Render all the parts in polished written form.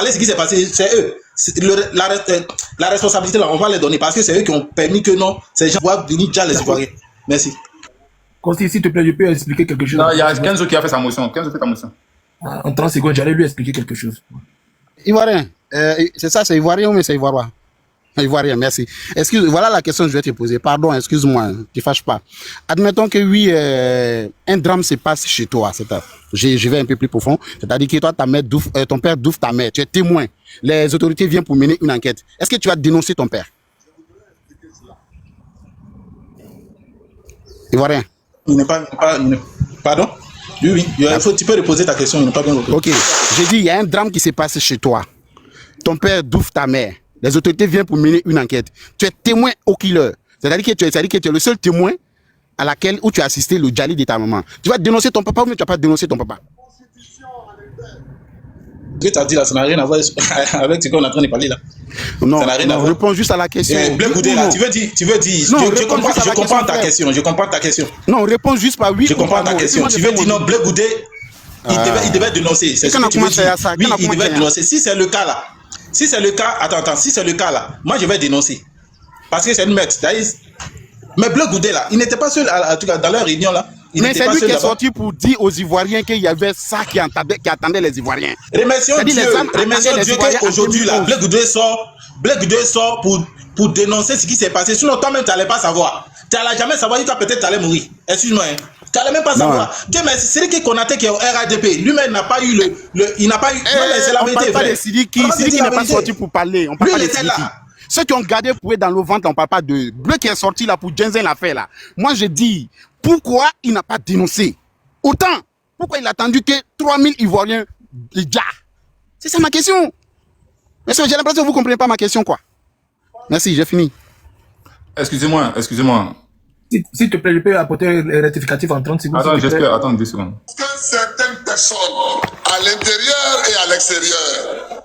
ce qui s'est passé, c'est eux. La responsabilité, là, on va les donner parce que c'est eux qui ont permis que non, ces gens doivent venir déjà les Ivoiriens. Merci. Consti, s'il te plaît, je peux expliquer quelque chose. Non, il y a Kenzo qui a fait sa motion. Kenzo fait ta motion. En 30 secondes, j'allais lui expliquer quelque chose. Ivoirien, c'est ça, c'est Ivoirien ou c'est Ivoirien? Ivoirien, merci. Excuse, voilà la question que je vais te poser. Pardon, excuse-moi, ne te fâche pas. Admettons que oui, un drame se passe chez toi. Je vais un peu plus profond. C'est-à-dire que toi, ton père douffe ta mère. Tu es témoin. Les autorités viennent pour mener une enquête. Est-ce que tu vas dénoncer ton père? Ivoirien. Pardon? Oui. Tu peux reposer ta question, il n'est pas bien compris. Ok. J'ai dit, il y a un drame qui se passe chez toi. Ton père douffe ta mère. Les autorités viennent pour mener une enquête. Tu es témoin au killer. C'est-à-dire que tu es le seul témoin à laquelle où tu as assisté le Djali de ta maman. Tu vas dénoncer ton papa ou tu vas pas dénoncer ton papa? Ce que tu as dit là, ça n'a rien à voir avec ce qu'on est en train de parler là. Non, réponds juste à la question. Blé Goudé là, tu veux dire. Non, je comprends ta question. Je comprends ta question. Non, réponds juste par oui. Je comprends ta question. Tu veux dire non, Blé Goudé, il devait dénoncer. C'est ce que tu veux dire. Oui, il devait dénoncer. Si c'est le cas là. Si c'est le cas, attends, si c'est le cas là, moi je vais dénoncer. Parce que c'est une merde. Mais Blé Goudé là, il n'était pas seul en tout cas dans leur réunion là. Mais c'est lui qui est sorti pour dire aux Ivoiriens qu'il y avait ça qui attendait les Ivoiriens. Remercions Dieu qu'aujourd'hui là, Blé Goudé sort pour dénoncer ce qui s'est passé. Sinon toi-même tu n'allais pas savoir. Tu n'allais jamais savoir, peut-être tu allais mourir. Excuse-moi. Tu n'allais même pas savoir. Dieu merci, c'est qui Konaté qui est au RADP. Lui-même n'a pas eu il n'a pas eu. C'est la vérité. On parle pas de Sidiki n'est pas sorti pour parler. On parle pas de Sidiki. Ceux qui ont gardé pour dans le ventre, on ne parle pas de Bleu qui est sorti là pour Jensen l'affaire là. Moi je dis, pourquoi il n'a pas dénoncé? Autant, pourquoi il a attendu que 3000 Ivoiriens déjà? C'est ça ma question. Mais j'ai l'impression que vous ne comprenez pas ma question quoi. Merci, j'ai fini. Excusez-moi. S'il te plaît, je peux apporter le rectificatif en 30 secondes. Attends, j'espère. Attends 2 secondes. Que certaines personnes, à l'intérieur et à l'extérieur,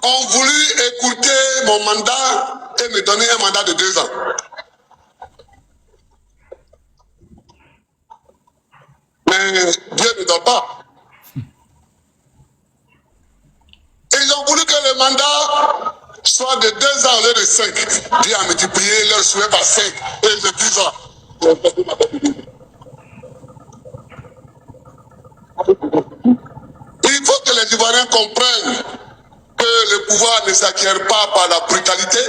ont voulu écouter mon mandat et me donner un mandat de 2 ans. Mais Dieu ne donne pas. Ils ont voulu que le mandat soit de 2 ans au lieu de 5. Dieu a multiplié leur souhait par 5 et de 10 ans. Il faut que les Ivoiriens comprennent que le pouvoir ne s'acquiert pas par la brutalité,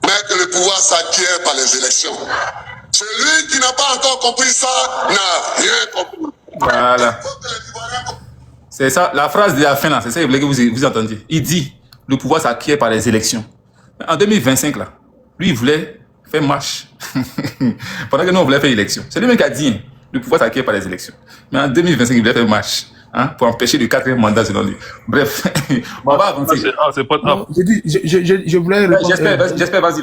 mais que le pouvoir s'acquiert par les élections. Celui qui n'a pas encore compris ça n'a rien compris. Voilà. C'est ça, la phrase de la fin là, c'est ça que vous entendiez. Il dit, le pouvoir s'acquiert par les élections. En 2025 là, lui il voulait faire marche. Pendant que nous on voulait faire élection. C'est lui-même qui a dit, hein, le pouvoir s'acquiert par les élections. Mais en 2025 il voulait faire marche. Hein, pour empêcher le 4e mandat selon lui. Bref, on va avancer. C'est pas grave. Je voulais répondre. J'espère, vas-y.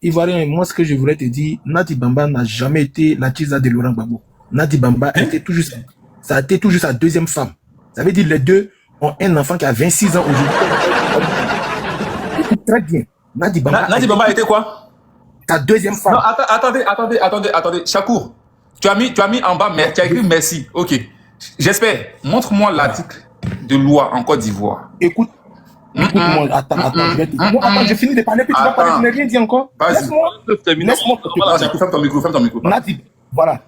Ivoirien, moi ce que je voulais te dire, Nati Bamba n'a jamais été la tisa de Laurent Gbagbo. Nati Bamba a été toujours sa 2e femme. Ça veut dire les deux ont un enfant qui a 26 ans aujourd'hui. Très bien. Nati Bamba a été quoi? Ta 2e femme. Non, attendez. Chakour, tu as mis en bas, tu as écrit merci. Ok. J'espère. Montre-moi l'article de loi en Côte d'Ivoire. Écoute-moi, attends, je vais te dire. Attends, j'ai fini de parler, puis tu vas parler, je n'ai rien dit encore. Laisse-moi. Ferme ton micro.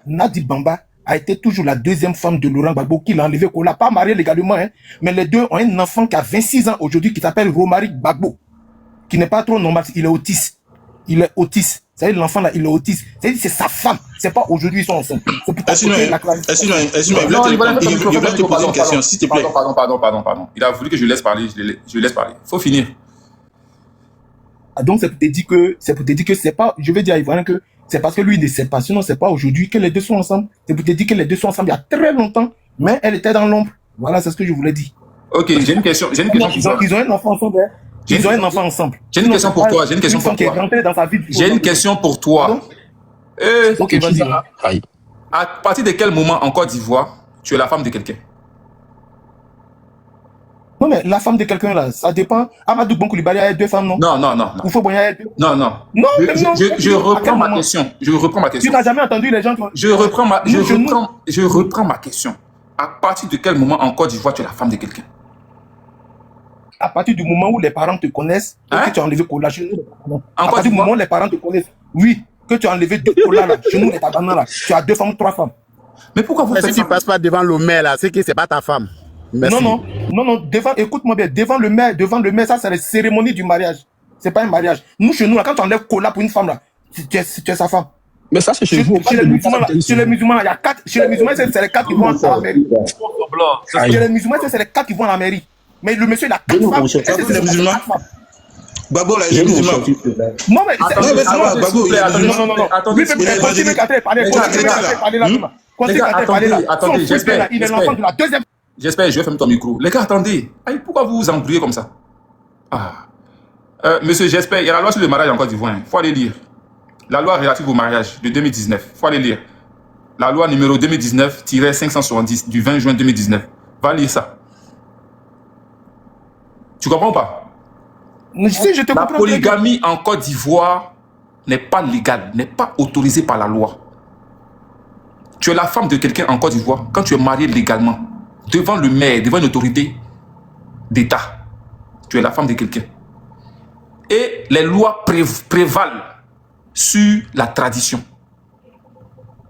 Nati Bamba a été toujours la 2e femme de Laurent Gbagbo qui l'a enlevé, qu'on l'a pas marié légalement, hein. Mais les deux ont un enfant qui a 26 ans aujourd'hui qui s'appelle Romaric Gbagbo, qui n'est pas trop normal, il est autiste. C'est-à-dire l'enfant là, il est autiste. C'est-à-dire c'est sa femme. C'est pas aujourd'hui ils sont ensemble. C'est pour je voulais te poser une question, s'il te plaît. Pardon. Il a voulu que je laisse parler. Je laisse parler. Faut finir. Donc c'est pour te dire que c'est pas. Je vais dire à Ivoirien que c'est parce que lui il ne sait pas. Sinon c'est pas aujourd'hui que les deux sont ensemble. C'est pour te dire que les deux sont ensemble il y a très longtemps. Mais elle était dans l'ombre. Voilà, c'est ce que je voulais dire. Ok, j'ai une question. Ils ont un enfant ensemble. Ils ont un enfant ensemble. J'ai une question pour toi. J'ai une question pour toi. Ok, vas-y. À partir de quel moment en Côte d'Ivoire tu es la femme de quelqu'un? Non, mais la femme de quelqu'un là, ça dépend. Amadou Bon Coulibaly a 2 femmes, non? Non. Oufo Boigny a 2. Non. Je reprends ma question. Tu n'as jamais entendu les gens? Je reprends ma question. À partir de quel moment en Côte d'Ivoire tu es la femme de quelqu'un? À partir du moment où les parents te connaissent, Hein? que tu as enlevé Kola chez nous, à Côte partir du d'Ivoire? moment où les parents te connaissent, oui, que tu as enlevé 2 Kola là, chez nous, les Tabanans là, tu as 2 femmes, 3 femmes. Mais pourquoi vous Mais faites si tu ça? passes pas devant le maire là, c'est que c'est pas ta femme. Merci. Non, devant, écoute-moi bien, devant le maire, ça c'est la cérémonie du mariage. C'est pas un mariage. Nous, chez nous, là, quand tu enlèves Kola pour une femme là, tu es sa femme. Mais ça, c'est chez vous. Chez les musulmans, là, il y a 4. Chez les musulmans, c'est les 4 qui vont à la mairie. Chez les musulmans, c'est les 4 qui vont à la mairie. Mais le monsieur, il a 4 femmes. C'est les musulmans. Gbagbo, là, il est musulman. Non, mais mais ça va, Gbagbo, il est musulman. non. Attendez, Oui, mais continue qu'à parler. Continue qu'à parler là. Attendez, j'espère. Il est l'enfant de la deuxième. J'espère, je vais fermer ton micro. Les gars, attendez. Aïe, pourquoi vous vous embrouillez comme ça? Monsieur, j'espère, il y a la loi sur le mariage en Côte d'Ivoire. Il faut aller lire. La loi relative au mariage de 2019. Il faut aller lire. La loi numéro 2019-570 du 20 juin 2019. Va lire ça. Tu comprends ou pas? Si, je te La comprends. polygamie en Côte d'Ivoire n'est pas légale, n'est pas autorisée par la loi. Tu es la femme de quelqu'un en Côte d'Ivoire quand tu es marié légalement, devant le maire, devant une autorité d'État. Tu es la femme de quelqu'un. Et les lois prévalent sur la tradition.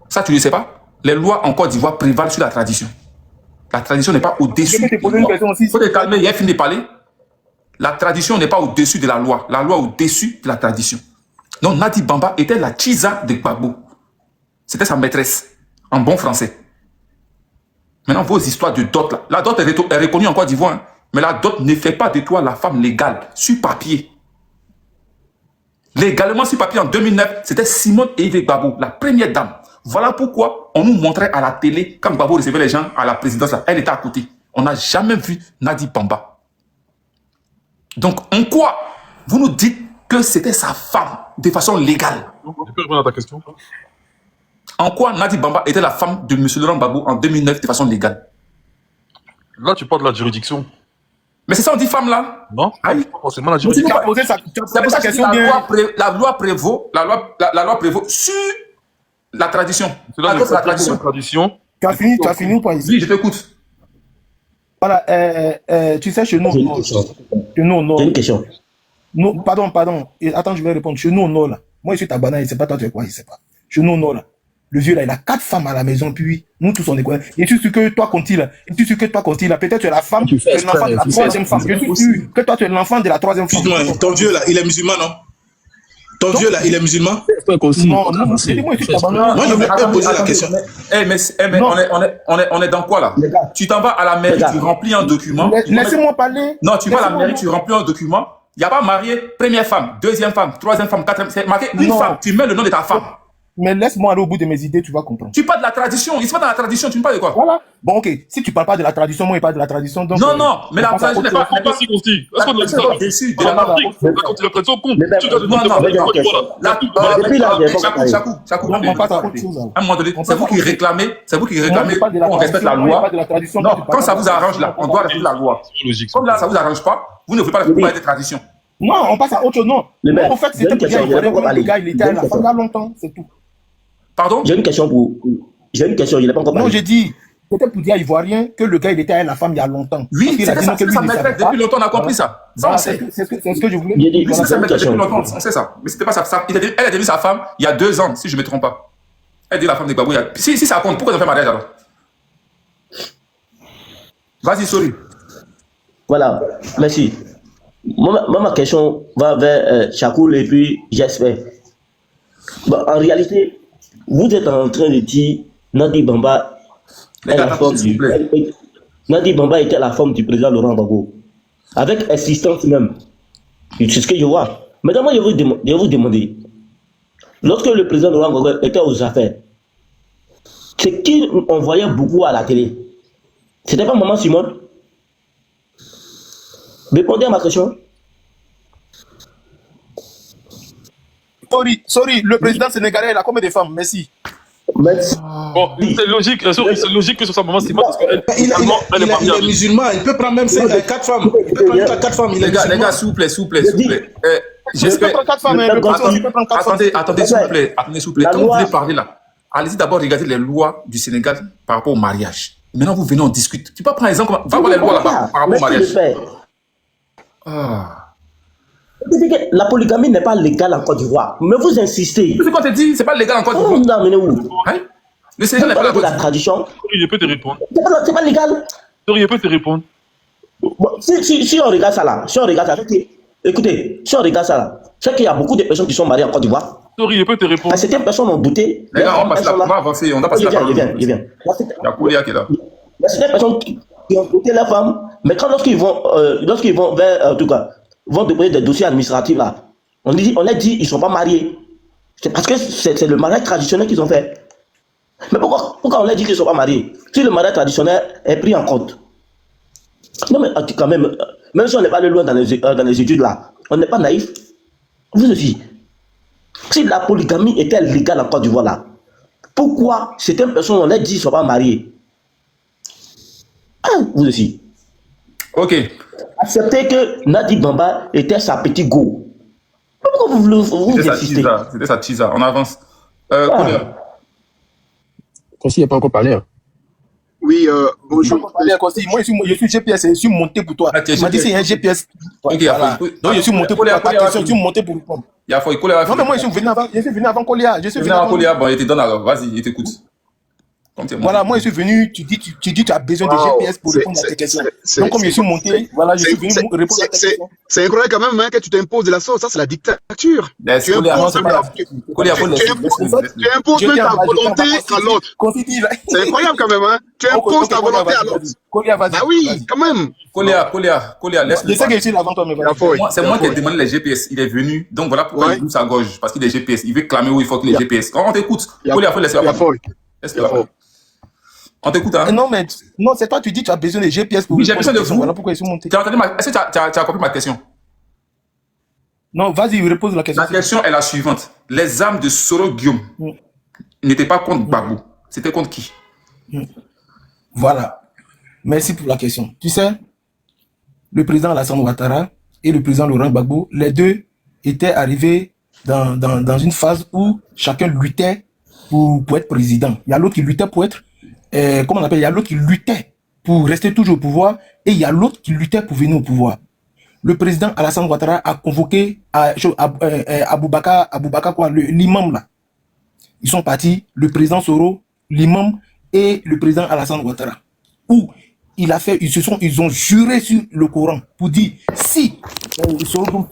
Ça, tu ne le sais pas? Les lois en Côte d'Ivoire prévalent sur la tradition. La tradition n'est pas au-dessus. Je vais te poser une question aussi. Il faut te calmer, il y a fini de parler. La tradition n'est pas au-dessus de la loi. La loi est au-dessus de la tradition. Donc, Nadi Bamba était la Chiza de Gbagbo. C'était sa maîtresse, en bon français. Maintenant, vos histoires de dot, là. La dot est reconnue en Côte d'Ivoire, hein, mais la dot ne fait pas de toi la femme légale, sur papier. Légalement, sur papier, en 2009, c'était Simone Eve Gbagbo, la première dame. Voilà pourquoi on nous montrait à la télé, quand Gbagbo recevait les gens à la présidence, là, elle était à côté. On n'a jamais vu Nadi Bamba. Donc, en quoi vous nous dites que c'était sa femme de façon légale? Je peux répondre à ta question? En quoi Nadi Bamba était la femme de M. Laurent Gbagbo en 2009 de façon légale? Là, tu parles de la juridiction. Mais c'est ça, on dit femme là? Non, Aïe. pas forcément la Tu juridiction. as posé sa C'est pour ça que question la bien. loi prévaut, la loi prévaut sur la tradition. C'est là À le cause de la la tradition. tradition. Tu as fini ou pas ici? Oui, je t'écoute. Voilà, tu sais, chez nous, J'ai une question. chez nous, au nord. J'ai une question. Non, pardon. Et attends, je vais répondre. Chez nous, au nord, là. Moi, je suis Tabana, il ne sait pas, toi, tu es quoi, il ne sait pas. Chez nous, au nord, là. Le vieux, là, il a 4 femmes à la maison, puis nous tous, on est quoi? Et tu sais que toi, Conti, là, peut-être tu es la femme, tu es l'enfant de la troisième femme. Je suis sûr que toi, tu es l'enfant de la troisième femme. Excuse-moi, ton vieux là, il est musulman, non? Ton vieux là, il est musulman? Non, moi, je suis Tabana. Moi, je vais pas poser la question. Mais Non. on est dans quoi là? Les gars. Tu t'en vas à la mairie, Les gars. tu remplis un document. Laissez-moi parler. Non, tu vas à la Laissez-moi mairie, tu remplis un document. Il n'y a pas marié, première femme, deuxième femme, troisième femme, quatrième. C'est marqué une Non. femme. Tu mets le nom de ta femme. Mais laisse-moi aller au bout de mes idées, tu vas comprendre. Tu parles de la tradition. Il se passe dans la tradition. Tu me parles de quoi? Voilà. Bon, ok. Si tu parles pas de la tradition, moi, je parle de la tradition. Donc, Non, mais la on passe à tradition n'est autre pas. chose. Pas si consti. Est-ce qu'on doit dire ça? Dessus, de En la Afrique, quand la tradition compte, Mais tu dois non, non, demander mais voilà. Depuis là, j'ai pas compris. Chakou. Non, on passe à autre chose. alors. À un moment donné, On c'est vous passe qui à- réclamez, Non, je parle de la qu'on respecte la tradition, moi, je loi. parle de la tradition, Non, toi, tu quand parles ça pas vous de la arrange là, on doit respecter la loi. C'est logique. Comme là, ça vous arrange pas, vous ne voulez pas parler des traditions. Non, on passe à autre chose. Non. Le maire, En fait, j'ai c'était une pour dire question, il fallait je vais pas que le gars, il parler. était à la femme il y a longtemps, c'est tout. Pardon? J'ai une question je n'ai pas encore Non, parlé. j'ai dit, c'était pour dire ivoirien que le gars, il était à la femme il y a longtemps. Oui, Parce qu'il a c'était dit ça, non, que c'était lui, sa il ne savait maîtresse pas. depuis longtemps, on a compris ça. Ça, on Voilà, sait. c'est ce que je voulais J'ai dit- dire. Oui, c'est sa une maîtresse depuis question. longtemps, on sait ça. Mais c'était pas ça. Elle a devenu sa femme il y a 2 ans, si je ne me trompe pas. Elle dit la femme de Gbagbo. Si ça compte, pourquoi ils ont fait mariage alors? Vas-y, sorry. Voilà, merci. Moi, ma question va vers Chakoul et puis j'espère. Bon, en réalité, vous êtes en train de dire Nadi Bamba Les est gars, la attendez, femme s'il vous plaît. Nadi Bamba était la femme du président Laurent Gbagbo. Avec assistance même. C'est ce que je vois. Maintenant, moi, je vais vous demander. Lorsque le président Laurent Gbagbo était aux affaires, c'est qui on voyait beaucoup à la télé? C'était pas Maman Simone? Répondez à ma question. Sorry, le président sénégalais, il a combien de femmes? Merci. Merci. Bon, c'est logique que ce soit maman Simone parce qu'elle Il elle est est mariable. musulman, il peut prendre même 4 femmes. Il peut prendre jusqu'à 4 femmes, il est Les gars, musulman. s'il vous plaît. Je peux J'espère. prendre 4 femmes, hein, le président, je peux prendre 4 femmes. Attendez, s'il vous plaît. Attendez, s'il vous plaît. La Quand vous loi- voulez parler là, allez-y d'abord regarder les lois du Sénégal par rapport au mariage. Maintenant, vous venez, on discute. Tu peux prendre exemple, va voir les lois là-bas par rapport au Merci de mariage. faire. Ah. La polygamie n'est pas légale en Côte d'Ivoire. Mais vous insistez. C'est quoi te dit? C'est pas légal en Côte Vous d'Ivoire. nous amenez où? Hein? Le Sénégal n'est pas la de Côte la d'Ivoire. tradition. Je peux te répondre. C'est pas légal. Je peux te répondre. Bon, si on regarde ça là, écoutez, si on regarde ça là, c'est qu'il y a beaucoup de personnes qui sont mariées en Côte d'Ivoire. Je peux te répondre. Certaines personnes ont douté. Les gars, on va avancer. On a passé la parole. Je viens. Il y a Koulia qui est là. Il y a certaines personnes qui ont douté la femme, mais quand lorsqu'ils vont vers, en tout cas, vont déposer des dossiers administratifs là, on a dit ils sont pas mariés. C'est parce que c'est le mariage traditionnel qu'ils ont fait. Mais pourquoi on a dit qu'ils ne sont pas mariés? Si le mariage traditionnel est pris en compte. Non mais quand même si on n'est pas allé loin dans les études là, on n'est pas naïf. Vous aussi. Si la polygamie était légale en Côte d'Ivoire là, pourquoi certaines personnes, on a dit qu'ils ne sont pas mariés? Ah, vous aussi. Ok. Acceptez que Nadi Bamba était sa petite go. Pourquoi vous insistez? C'était sa teaser. On avance. Koulia. Consi n'a pas encore parlé. Hein. Oui, bonjour. Moi, je suis GPS, je suis monté pour toi. Tu m'as dit c'est un GPS. Ok, Voilà. Donc, je suis monté pour toi. Ta question, je suis monté pour répondre. Il y a Koulia. Non, mais moi, je suis venu avant Kolia. Je suis venu avant Koulia. Bon, il te donne alors. Vas-y, il t'écoute. Voilà, moi, je suis venu. Tu dis tu as besoin de GPS pour répondre à tes questions. Donc, comme je suis monté, voilà, je suis venu répondre à tes questions. C'est incroyable quand même hein, que tu t'imposes de la sauce. Ça, c'est la dictature. Tu imposes même ta volonté à l'autre. C'est incroyable quand même. Hein. Tu imposes ta volonté à l'autre. Ah oui, quand même. Koulia, laisse-le. Je sais que je suis avant toi, mais c'est moi qui ai demandé les GPS. Il est venu. Donc voilà pourquoi il ouvre sa gorge. Parce qu'il est GPS. Il veut clamer où il faut qu'il ait GPS. On t'écoute. Koulia, il faut laisser la parole. On t'écoute, hein? Non, c'est toi, tu dis que tu as besoin de GPS pour. Oui, j'ai besoin de vous. Voilà pourquoi ils sont montés. Est-ce que tu as compris ma question? Non, vas-y, repose la question. La question est la suivante. Les âmes de Soro Guillaume n'étaient pas contre Gbagbo. C'était contre qui? Voilà. Merci pour la question. Tu sais, le président Alassane Ouattara et le président Laurent Gbagbo, les deux étaient arrivés dans une phase où chacun luttait pour être président. Il y a l'autre qui luttait pour être, comment on appelle, il y a l'autre qui luttait pour rester toujours au pouvoir et il y a l'autre qui luttait pour venir au pouvoir. Le président Alassane Ouattara a convoqué Aboubakar quoi, l'imam là. Ils sont partis, le président Soro, l'imam et le président Alassane Ouattara. Où ils ont juré sur le Coran pour dire si Soro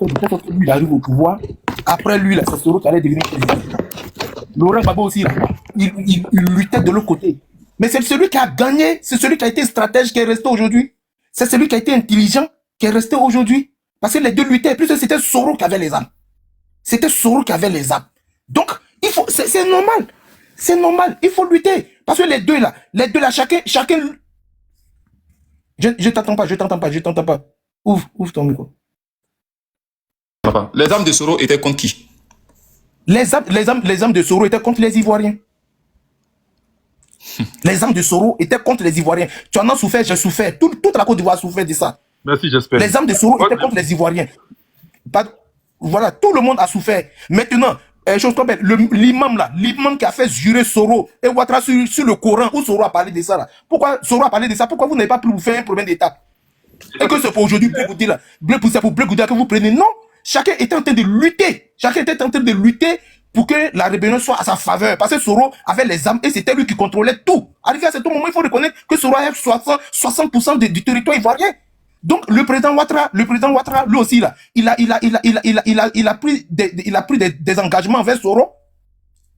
lui arrive au pouvoir, après lui là, c'est Soro qui allait devenir président. Laurent Gbagbo aussi, il luttait de l'autre côté. Mais c'est celui qui a gagné, c'est celui qui a été stratège qui est resté aujourd'hui. C'est celui qui a été intelligent qui est resté aujourd'hui. Parce que les deux luttaient. Plus c'était Soro qui avait les armes. C'était Soro qui avait les armes. Donc, c'est normal. C'est normal. Il faut lutter. Parce que les deux là, chacun. Je t'entends pas. Ouvre ton micro. Les armes de Soro étaient contre qui? Les âmes de Soro étaient contre les Ivoiriens. Les âmes de Soro étaient contre les Ivoiriens. Tu en as souffert, j'ai souffert. Toute la Côte d'Ivoire a souffert de ça. Merci, j'espère. Les âmes de Soro étaient contre les Ivoiriens. Voilà, tout le monde a souffert. Maintenant, chose comme l'imam là, l'imam qui a fait jurer Soro et Ouattara sur le Coran où Soro a parlé de ça là. Pourquoi Soro a parlé de ça? Pourquoi vous n'avez pas pu vous faire un problème d'État? Et que c'est pour aujourd'hui, pour dire que vous prenez. Non, chacun était en train de lutter. Chacun était en train de lutter pour que la rébellion soit à sa faveur. Parce que Soro avait les armes et c'était lui qui contrôlait tout. Arrivé à ce moment, il faut reconnaître que Soro avait 60% du territoire ivoirien. Donc, le président Ouattara, lui aussi, là, il a pris des engagements envers Soro.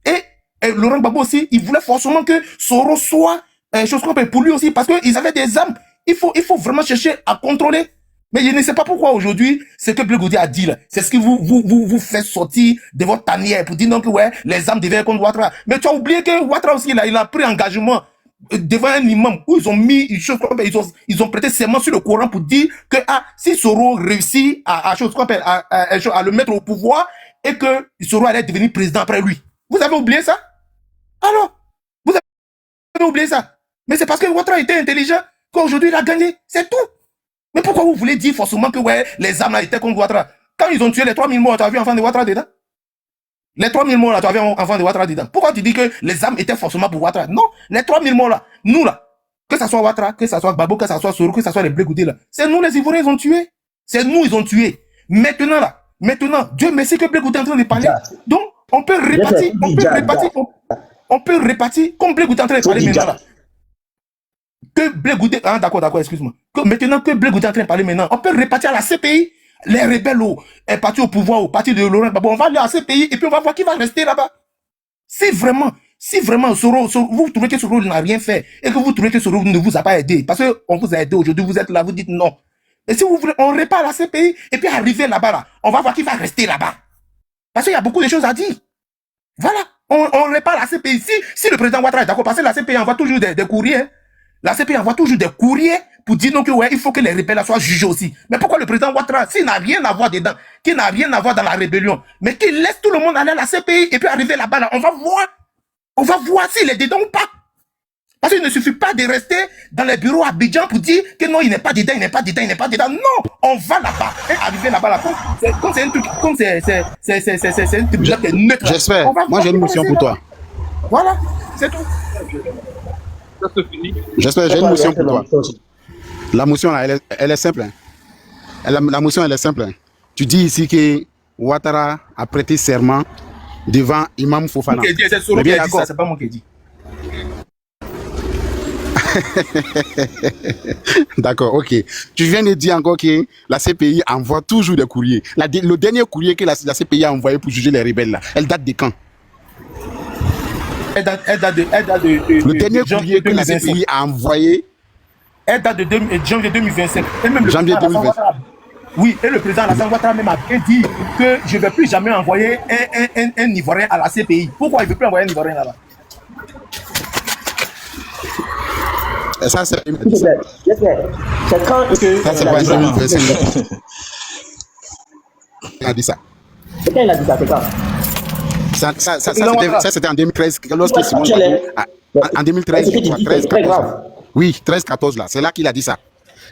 Et Laurent Gbagbo aussi, il voulait forcément que Soro soit, chose qu'on appelle pour lui aussi, parce qu'ils avaient des armes. Il faut vraiment chercher à contrôler. Mais je ne sais pas pourquoi aujourd'hui, ce que Blé Goudé a dit là, c'est ce qui vous fait sortir de votre tanière pour dire non que ouais, les armes devaient être contre Ouattara. Mais tu as oublié que Ouattara aussi, là, il a pris engagement devant un imam où ils ont mis une chose qu'on appelle, ils ont prêté serment sur le Coran pour dire que si Soro réussit à le mettre au pouvoir et que Soro allait devenir président après lui. Vous avez oublié ça? Alors, vous avez oublié ça? Mais c'est parce que Ouattara était intelligent qu'aujourd'hui il a gagné, c'est tout. Mais pourquoi vous voulez dire forcément que ouais, les armes là étaient contre Ouattara? Quand ils ont tué les 3000 morts, tu as vu enfant de Ouattara dedans? Les 3000 morts là, tu as vu enfant de Ouattara dedans? Pourquoi tu dis que les armes étaient forcément pour Ouattara? Non, les 3000 morts là, nous là, que ça soit Ouattara, que ça soit Gbagbo, que ça soit Soro, que ça soit les Blé Goudé là, c'est nous les Ivoiriens ils ont tué. C'est nous, ils ont tué. Maintenant, là, Dieu merci que Blé Goudé est en train de parler. Donc, on peut répartir, on peut répartir, comme Blé Goudé est en train de parler maintenant, là. Que Blé Goudé, d'accord, excuse-moi. Maintenant que Blé Goudé est en train de parler maintenant, on peut répartir à la CPI, les rebelles est parti au pouvoir, au parti de Laurent Gbagbo, on va aller à la CPI et puis on va voir qui va rester là-bas. Si vraiment Soro, vous trouvez que Soro n'a rien fait et que vous trouvez que Soro ne vous a pas aidé, parce qu'on vous a aidé aujourd'hui, vous êtes là, vous dites non. Et si vous voulez, on répare la CPI et puis arriver là-bas, là, on va voir qui va rester là-bas. Parce qu'il y a beaucoup de choses à dire. Voilà, on répare la CPI. Si le président Ouattara est d'accord, parce que la CPI envoie toujours des courriers, hein. La CPI envoie toujours des courriers pour dire donc que ouais, il faut que les rebelles soient jugés aussi. Mais pourquoi le président Ouattara, s'il n'a rien à voir dedans, qu'il n'a rien à voir dans la rébellion, mais qu'il laisse tout le monde aller à la CPI et puis arriver là-bas, là, on va voir s'il est dedans ou pas. Parce qu'il ne suffit pas de rester dans les bureaux à Abidjan pour dire que non, il n'est pas dedans, il n'est pas dedans, il n'est pas dedans. Non, on va là-bas. Et arriver là-bas, là, comme c'est un truc, comme c'est un truc qui est neutre. J'espère. Moi, j'ai une mission pour toi. Voilà, c'est tout. J'espère, j'ai une motion pour toi. La motion, là, elle est simple. Hein. La motion, elle est simple. Hein. Tu dis ici que Ouattara a prêté serment devant Imam Fofana. C'est Soro qui a dit ça, c'est pas moi qui ai dit. D'accord, ok. Tu viens de dire encore que la CPI envoie toujours des courriers. Le dernier courrier que la CPI a envoyé pour juger les rebelles, là, elle date de quand? Elle date de le dernier courrier que la CPI a envoyé. Elle date de janvier 2025. Et même janvier 2025. Oui, et le président Alassane Ouattara même a bien dit que je ne vais plus jamais envoyer un Ivoirien à la CPI. Pourquoi il ne veut plus envoyer un Ivoirien là-bas? Et ça, c'est quand ça, c'est pas une version. Il a dit ça. C'est quand il a dit ça, c'est quand? Ça, c'était en 2013. Lorsque Simon en 2013, oui, 13-14 là. C'est là qu'il a dit ça.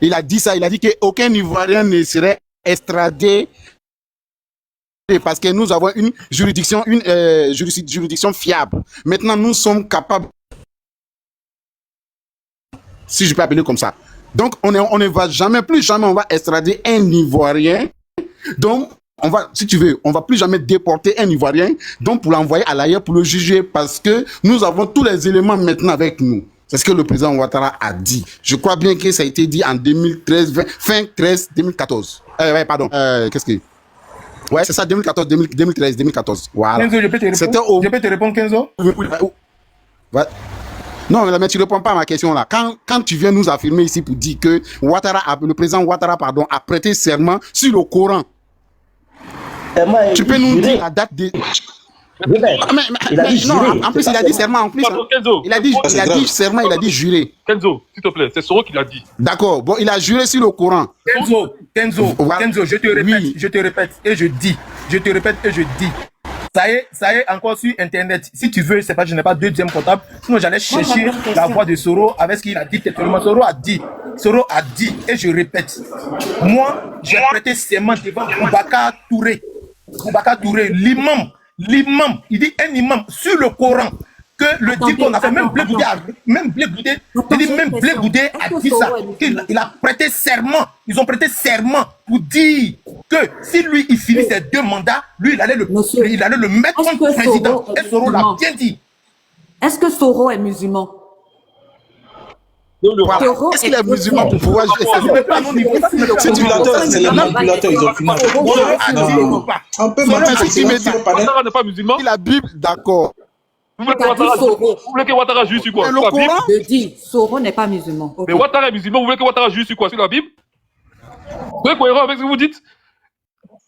Il a dit ça. Il a dit qu'aucun Ivoirien ne serait extradé parce que nous avons une juridiction, juridiction fiable. Maintenant, nous sommes capables, si je peux appeler comme ça. Donc, on ne va jamais, on va extrader un Ivoirien. Donc, si tu veux, on va plus jamais déporter un Ivoirien, donc pour l'envoyer à l'ailleurs pour le juger, parce que nous avons tous les éléments maintenant avec nous. C'est ce que le président Ouattara a dit. Je crois bien que ça a été dit en 2013, fin 2014. Qu'est-ce que... Ouais, c'est ça, 2014, 2013, 2014. Voilà. Kenzo, je peux te répondre, Kenzo? Ouais. Non, mais tu ne réponds pas à ma question là. Quand tu viens nous affirmer ici pour dire que le président Ouattara a prêté serment sur le Coran, tu peux nous dire la date de... Non, en plus, il a dit serment. En plus, il a dit serment, il a dit juré. Kenzo, s'il te plaît, c'est Soro qui l'a dit. D'accord, bon, il a juré sur le Coran. Kenzo, je te répète et je dis. Ça y est, encore sur Internet. Si tu veux, c'est pas, je n'ai pas deuxième portable. Sinon, j'allais chercher la voix de Soro avec ce qu'il a dit. Soro a dit, et je répète. Moi, j'ai prêté serment devant Boubacar Touré, l'imam. Il dit un imam sur le Coran. Que le dit qu'on a fait, même Blé Goudé a dit ça, qu'il a prêté serment, ils ont prêté serment pour dire que si lui il finit ses 2 mandats, lui il allait le mettre comme président. Et Soro l'a bien dit. Est-ce que Soro est musulman? Est-ce qu'il est musulman pour pouvoir jouer ça? C'est les manipulateurs, ils ont fini. On peut Ouattara n'est pas musulman. La Bible, d'accord. Vous voulez que Ouattara juge sur quoi? Sur la Bible? Je dis, Soro n'est pas musulman. Mais Ouattara est musulman, vous voulez que Ouattara juge sur quoi? Sur la Bible? Vous êtes cohérent avec ce que vous dites?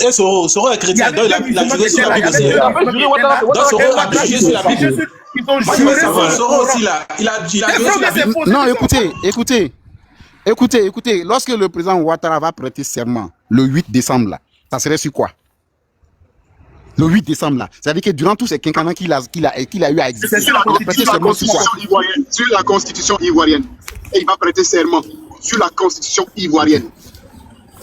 Et Soro est chrétien, donc il a juré sur la Bible. Donc Soro a juré sur la Bible. Ils ont juré sur la Soro aussi là, il a juré sur la Bible. Non, écoutez, lorsque le président Ouattara va prêter serment le 8 décembre là, ça serait sur quoi? Le 8 décembre là, c'est-à-dire que durant tous ces quinquennats qu'il a eu à exister, c'est sur la constitution ivoirienne. Et il va prêter serment sur la constitution ivoirienne.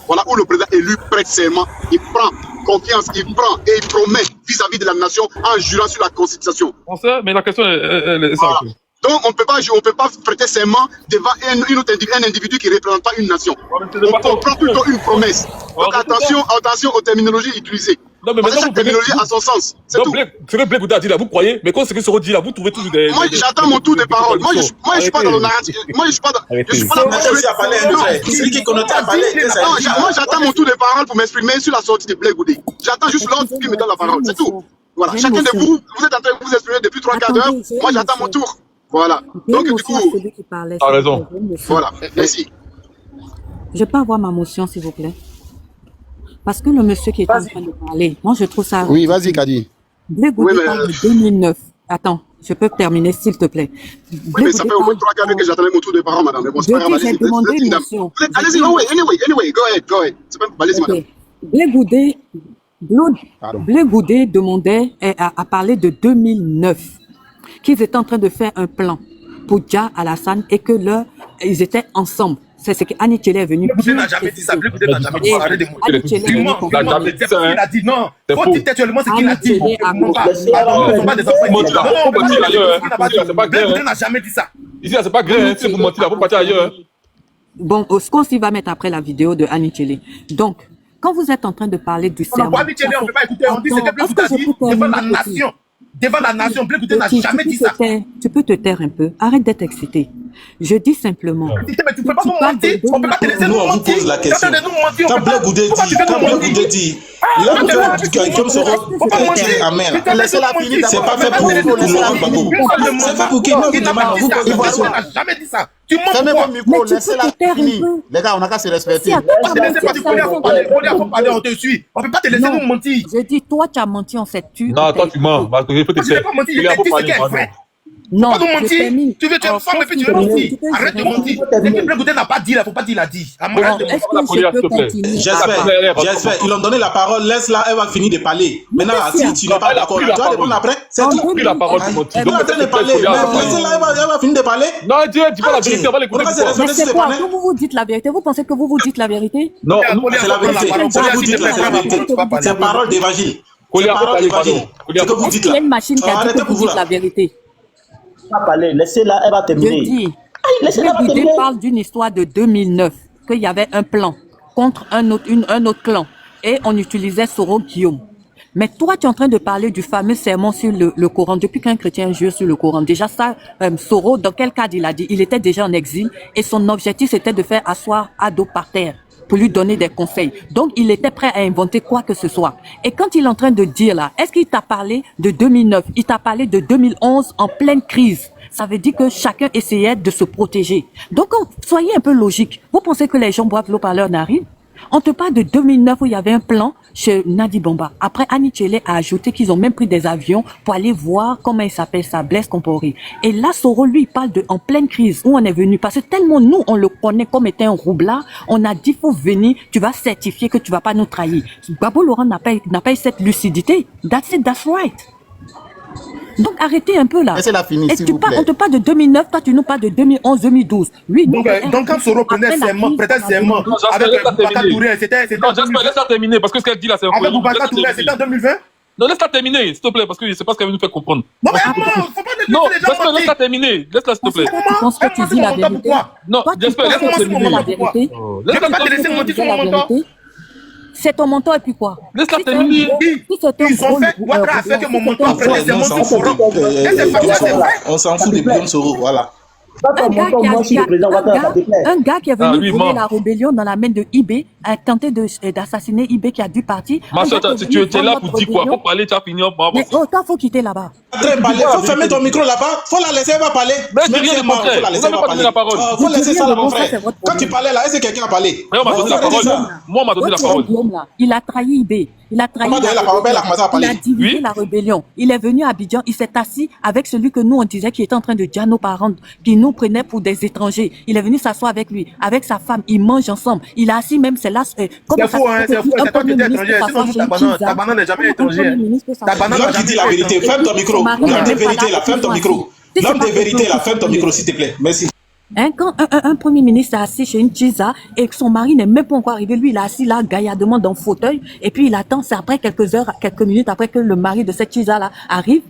Voilà où le président élu prête serment, il prend confiance, il prend et il promet vis-à-vis de la nation en jurant sur la constitution. On sait, mais la question est simple. Donc, on peut pas prêter serment devant un individu qui ne représente pas une nation. On comprend plutôt une promesse. Donc, attention aux terminologies utilisées. Non, mais Parce que maintenant, chaque terminologie a son sens. C'est tout. Ce que Blé Gouda a dit là, vous croyez, mais quand ce que Soro dit là, vous trouvez toujours des. Moi, j'attends mon tour de parole. Moi, je suis pas dans le narratif. Moi, je suis pas là pour moi, j'attends mon tour de parole pour m'exprimer sur la sortie de Blé Goudé. J'attends juste l'autre qui me donne la parole. C'est tout. Voilà. Chacun de vous êtes en train de vous exprimer depuis 3/4 d'heure. Moi, j'attends mon tour. Voilà. Donc, du coup. T'as raison. Voilà. Merci. Je peux avoir ma motion, s'il vous plaît? Parce que le monsieur qui est en train de parler, moi je trouve ça... Oui, vas-y, Kadi. Blé Goudé parle de 2009. Attends, je peux terminer, s'il te plaît. Oui, mais ça fait au moins 3/4 d'heure que j'attendais mon tour de parole, madame. Mais bon, c'est pas grave. J'ai demandé une motion. Allez-y, anyway, go ahead. Allez-y, madame. Blé Goudé demandait, a parlé de 2009, qu'ils étaient en train de faire un plan pour Dia Alassane et que ils étaient ensemble. C'est ce que Annie Tchele est venue. Blé Goudé n'a jamais dit ça. Blé Goudé n'a jamais dit ça. Arrêtez de mentir. Il a dit non. Faut dire textuellement ce qu'il a dit. Blé Goudé n'a jamais dit ça. Ici, c'est pas grave, c'est pour mentir là, vous partir ailleurs. Bon, ce qu'on s'y va mettre après la vidéo de Annie Tchele. Donc, quand vous êtes en train de parler du serment... Annie Tchele, on ne peut pas écouter. On dit c'était Blé Goudé a dit devant la nation. Devant la nation, Blé Goudé n'a jamais dit ça. Tu peux te taire un peu. Arrête d'être excité. Je dis simplement. Mais tu ne peux pas nous mentir. On ne peut pas te laisser nous mentir. Nous, on vous pose la question. Quand Blé Goudé dit, l'homme comme Soro est amer. Laissez-la finir. C'est pas fait pour Laurent Gbagbo. C'est fait pour qui? Non, vous demandez, vous posez la question. On n'a jamais dit ça. Tu mens Fermez quoi? vos micros, laissez-la finir. Les gars, on n'a qu'à se respecter. On ne te laisse pas du parler, on te suit. On ne peut pas te laisser nous mentir. Je dis, toi, tu as menti, on s'est tué. Non, toi, tu mens. Parce que il faut te Je n'ai pas menti, je t'ai dit ce qui est vrai. Non, Pas nous mentir. Tu veux te femme et puis tu veux mentir. Arrête de mentir. Blé Goudé n'a pas dit, il ne faut pas dire, il a dit. Est-ce que je peux continuer? J'espère. Ils ont donné la parole. Laisse-la, elle va finir de parler. Maintenant, si tu n'es pas d'accord, tu vas répondre après. C'est tout. Pris la parole pour mentir. Elle est en train de parler. Laissez-la, elle va finir de parler. Non, dis pas la vérité, on va l'écouter. Mais c'est quoi? Vous vous dites la vérité? Vous pensez que vous dites la vérité? Non, c'est la vérité. Vous dites la vérité. C'est parole d'évangile. C'est parole d'évangile. Ce que vous dites là. Il y a une machine qui a dit que vous dites la vérité. Parler, laissez-la, elle va terminer. Je dis, Laissez-la Blé Goudé terminer. parle d'une histoire de 2009, qu'il y avait un plan contre un autre clan et on utilisait Soro Guillaume. Mais toi, tu es en train de parler du fameux serment sur le Coran. Depuis qu'un chrétien jure sur le Coran, déjà ça, Soro, dans quel cadre il a dit? Il était déjà en exil et son objectif c'était de faire asseoir Ado par terre pour lui donner des conseils. Donc, il était prêt à inventer quoi que ce soit. Et quand il est en train de dire là, est-ce qu'il t'a parlé de 2009? Il t'a parlé de 2011 en pleine crise. Ça veut dire que chacun essayait de se protéger. Donc, soyez un peu logique. Vous pensez que les gens boivent l'eau par leur narine? On te parle de 2009 où il y avait un plan chez Nadi Bamba. Après, Annie Tchele a ajouté qu'ils ont même pris des avions pour aller voir comment il s'appelle ça, Blaise Compaoré. Et là, Soro, lui, il parle en pleine crise où on est venu. Parce que tellement nous, on le connaît comme étant un roublard, on a dit, faut venir, tu vas certifier que tu vas pas nous trahir. Gbagbo Laurent n'a pas eu cette lucidité. That's it, that's right. Donc arrêtez un peu là. Laissez-la finir, s'il vous plaît. On te parle de 2009, toi tu nous parles de 2011, 2012. Oui, donc quand Soro prenait serment, prêtait serment avec Boubacar Touré, c'était... Non, Jasper, laisse-la terminer, parce que ce qu'elle dit là, c'est un avec Boubacar Touré, c'était en 2020? Non, laisse-la terminer, s'il te plaît, parce que c'est pas ce qu'elle veut nous faire comprendre. Non, mais faut pas laisser Non, les gens Jasper, mentir. laisse-la terminer. Laisse-la, s'il te plaît. Tu penses que tu dis la vérité? Non, Jasper, laisse-la terminer. La vérité? Je ne peux pas te laisser mentir sur mon mentor. C'est ton mentor et puis quoi? Laisse-la terminer. Ils ont fait Ouattara a fait que mon mentor prêtait serment sur Forum. On s'en fout de Guillaume Soro, voilà. Un gars qui est venu voler la rébellion dans la main de IB, a tenté d'assassiner IB qui a dû partir. Ma soeur, tu es là pour dire quoi? Faut parler, tu as fini. Mais autant faut quitter là-bas. Faut fermer ton micro là-bas. Faut la laisser, elle va parler. Mais je rien de concret. Vous n'avez pas donné la parole. Faut laisser ça là, mon frère. Quand tu parlais là, est-ce que quelqu'un a parlé? On m'a donné la parole. Moi, on m'a donné la parole. Il a trahi IB. Il a trahi il a divisé la rébellion. Il est venu à Abidjan, il s'est assis avec celui que nous on disait qui était en train de dire à nos parents, qui nous prenait pour des étrangers. Il est venu s'asseoir avec lui, avec sa femme, ils mangent ensemble. Il a assis même, c'est là. C'est faux, c'est faux, c'est toi qui étais étranger. Sinon, ta banane n'est jamais étrangère. L'homme qui dit la vérité, ferme ton micro. L'homme de vérité, là, ferme ton micro. L'homme de vérité, là, ferme ton micro, s'il te plaît. Merci. Quand un premier ministre est assis chez une Chiza et que son mari n'est même pas encore arrivé, lui il est assis là gaillardement dans le fauteuil et puis il attend, c'est après quelques heures, quelques minutes après que le mari de cette Chiza là arrive.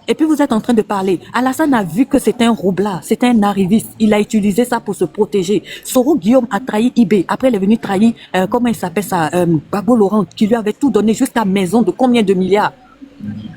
Et puis vous êtes en train de parler. Alassane a vu que c'était un roublard, c'était un arriviste. Il a utilisé ça pour se protéger. Soro Guillaume a trahi IB. Après, il est venu trahir, comment il s'appelle ça, Gbagbo Laurent, qui lui avait tout donné jusqu'à maison de combien de milliards.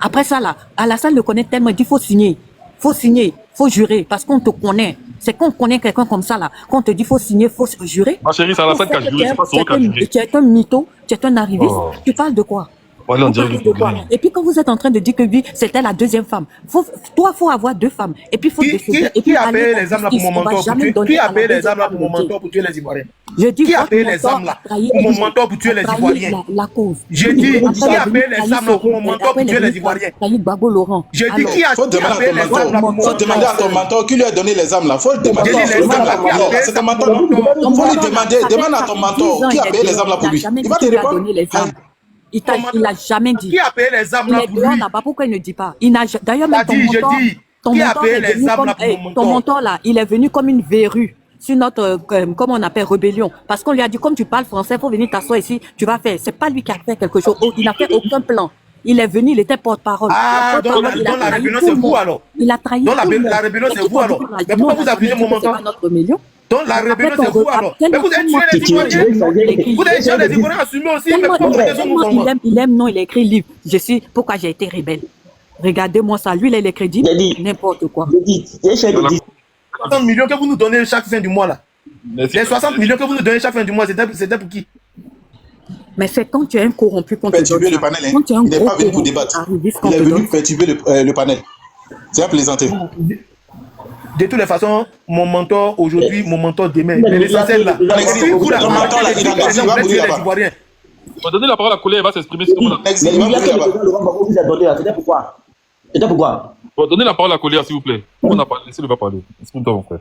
Après ça, là, Alassane le connaît tellement, il dit faut signer, faut jurer, parce qu'on te connaît. C'est qu'on connaît quelqu'un comme ça, là, qu'on te dit faut signer, faut jurer. Ma chérie, c'est Alassane qui a juré, c'est pas Soro qui a juré. Tu es un mytho, tu es un arriviste. Oh. Tu parles de quoi? Voilà, on dirait le problème. Et puis quand vous êtes en train de dire que lui, c'était la deuxième femme, faut avoir deux femmes. Et puis faut décider. Et puis Qui a payé les âmes là pour mon mentor pour tuer? Qui a payé les âmes là pour mon mentor pour tuer les Ivoiriens? Qui a payé les âmes là pour mon mentor pour tuer les Ivoiriens? La cause. J'ai dit, qui a payé les âmes là pour mon mentor pour tuer les Ivoiriens? Gbagbo Laurent. J'ai dit, qui a payé les âmes là pour mon mentor? Faut demander à ton mentor qui lui a donné les âmes là. Faut le demander. C'est ton mentor. Faut lui demander. Demande à ton mentor qui a payé les âmes là pour lui. Il va te répondre. Il l'a jamais dit. Qui a payé les âmes là pour lui? Là-bas, pourquoi il ne dit pas? Il n'a d'ailleurs même ton mentor là, il est venu comme une verrue sur notre, comment on appelle, rébellion. Parce qu'on lui a dit, comme tu parles français, faut venir t'asseoir ici, tu vas faire. C'est pas lui qui a fait quelque chose. Il n'a fait aucun plan. Il est venu, il était porte-parole. Ah, donc la rébellion, c'est vous alors? Il a trahi. Donc la rébellion, c'est vous alors? Mais pourquoi vous accusez mon mentor? Donc la rébellion, c'est vous alors? Mais vous êtes tué les Ivoiriens? Vous avez tué les Ivoiriens, assumez aussi, mais pourquoi vous êtes nous? Il aime, non, il a écrit livre. Pourquoi j'ai été rebelle. Regardez-moi ça. Lui, il a les crédits. N'importe quoi. 60 millions que vous nous donnez chaque fin du mois là. Les 60 millions que vous nous donnez chaque fin du mois, c'était pour qui? Mais c'est quand tu es un corrompu qu'on te donne ça. Perturber le panel, hein. Il n'est pas venu pour débattre. Il est venu perturber le panel. C'est à plaisanter. De toutes les façons, mon mentor aujourd'hui, mon mentor demain. L'essentiel là. Ton mentor là, il va mourir là-bas. On va donner la parole à Collier, il va s'exprimer sur tout. Mais il y a que le président Laurent Gbagbo vous a donné là, c'était pourquoi? C'était pourquoi? On va donner la parole à Collier, s'il vous plaît. On a parlé, laissez-le pas parler. Exprime-toi, mon frère.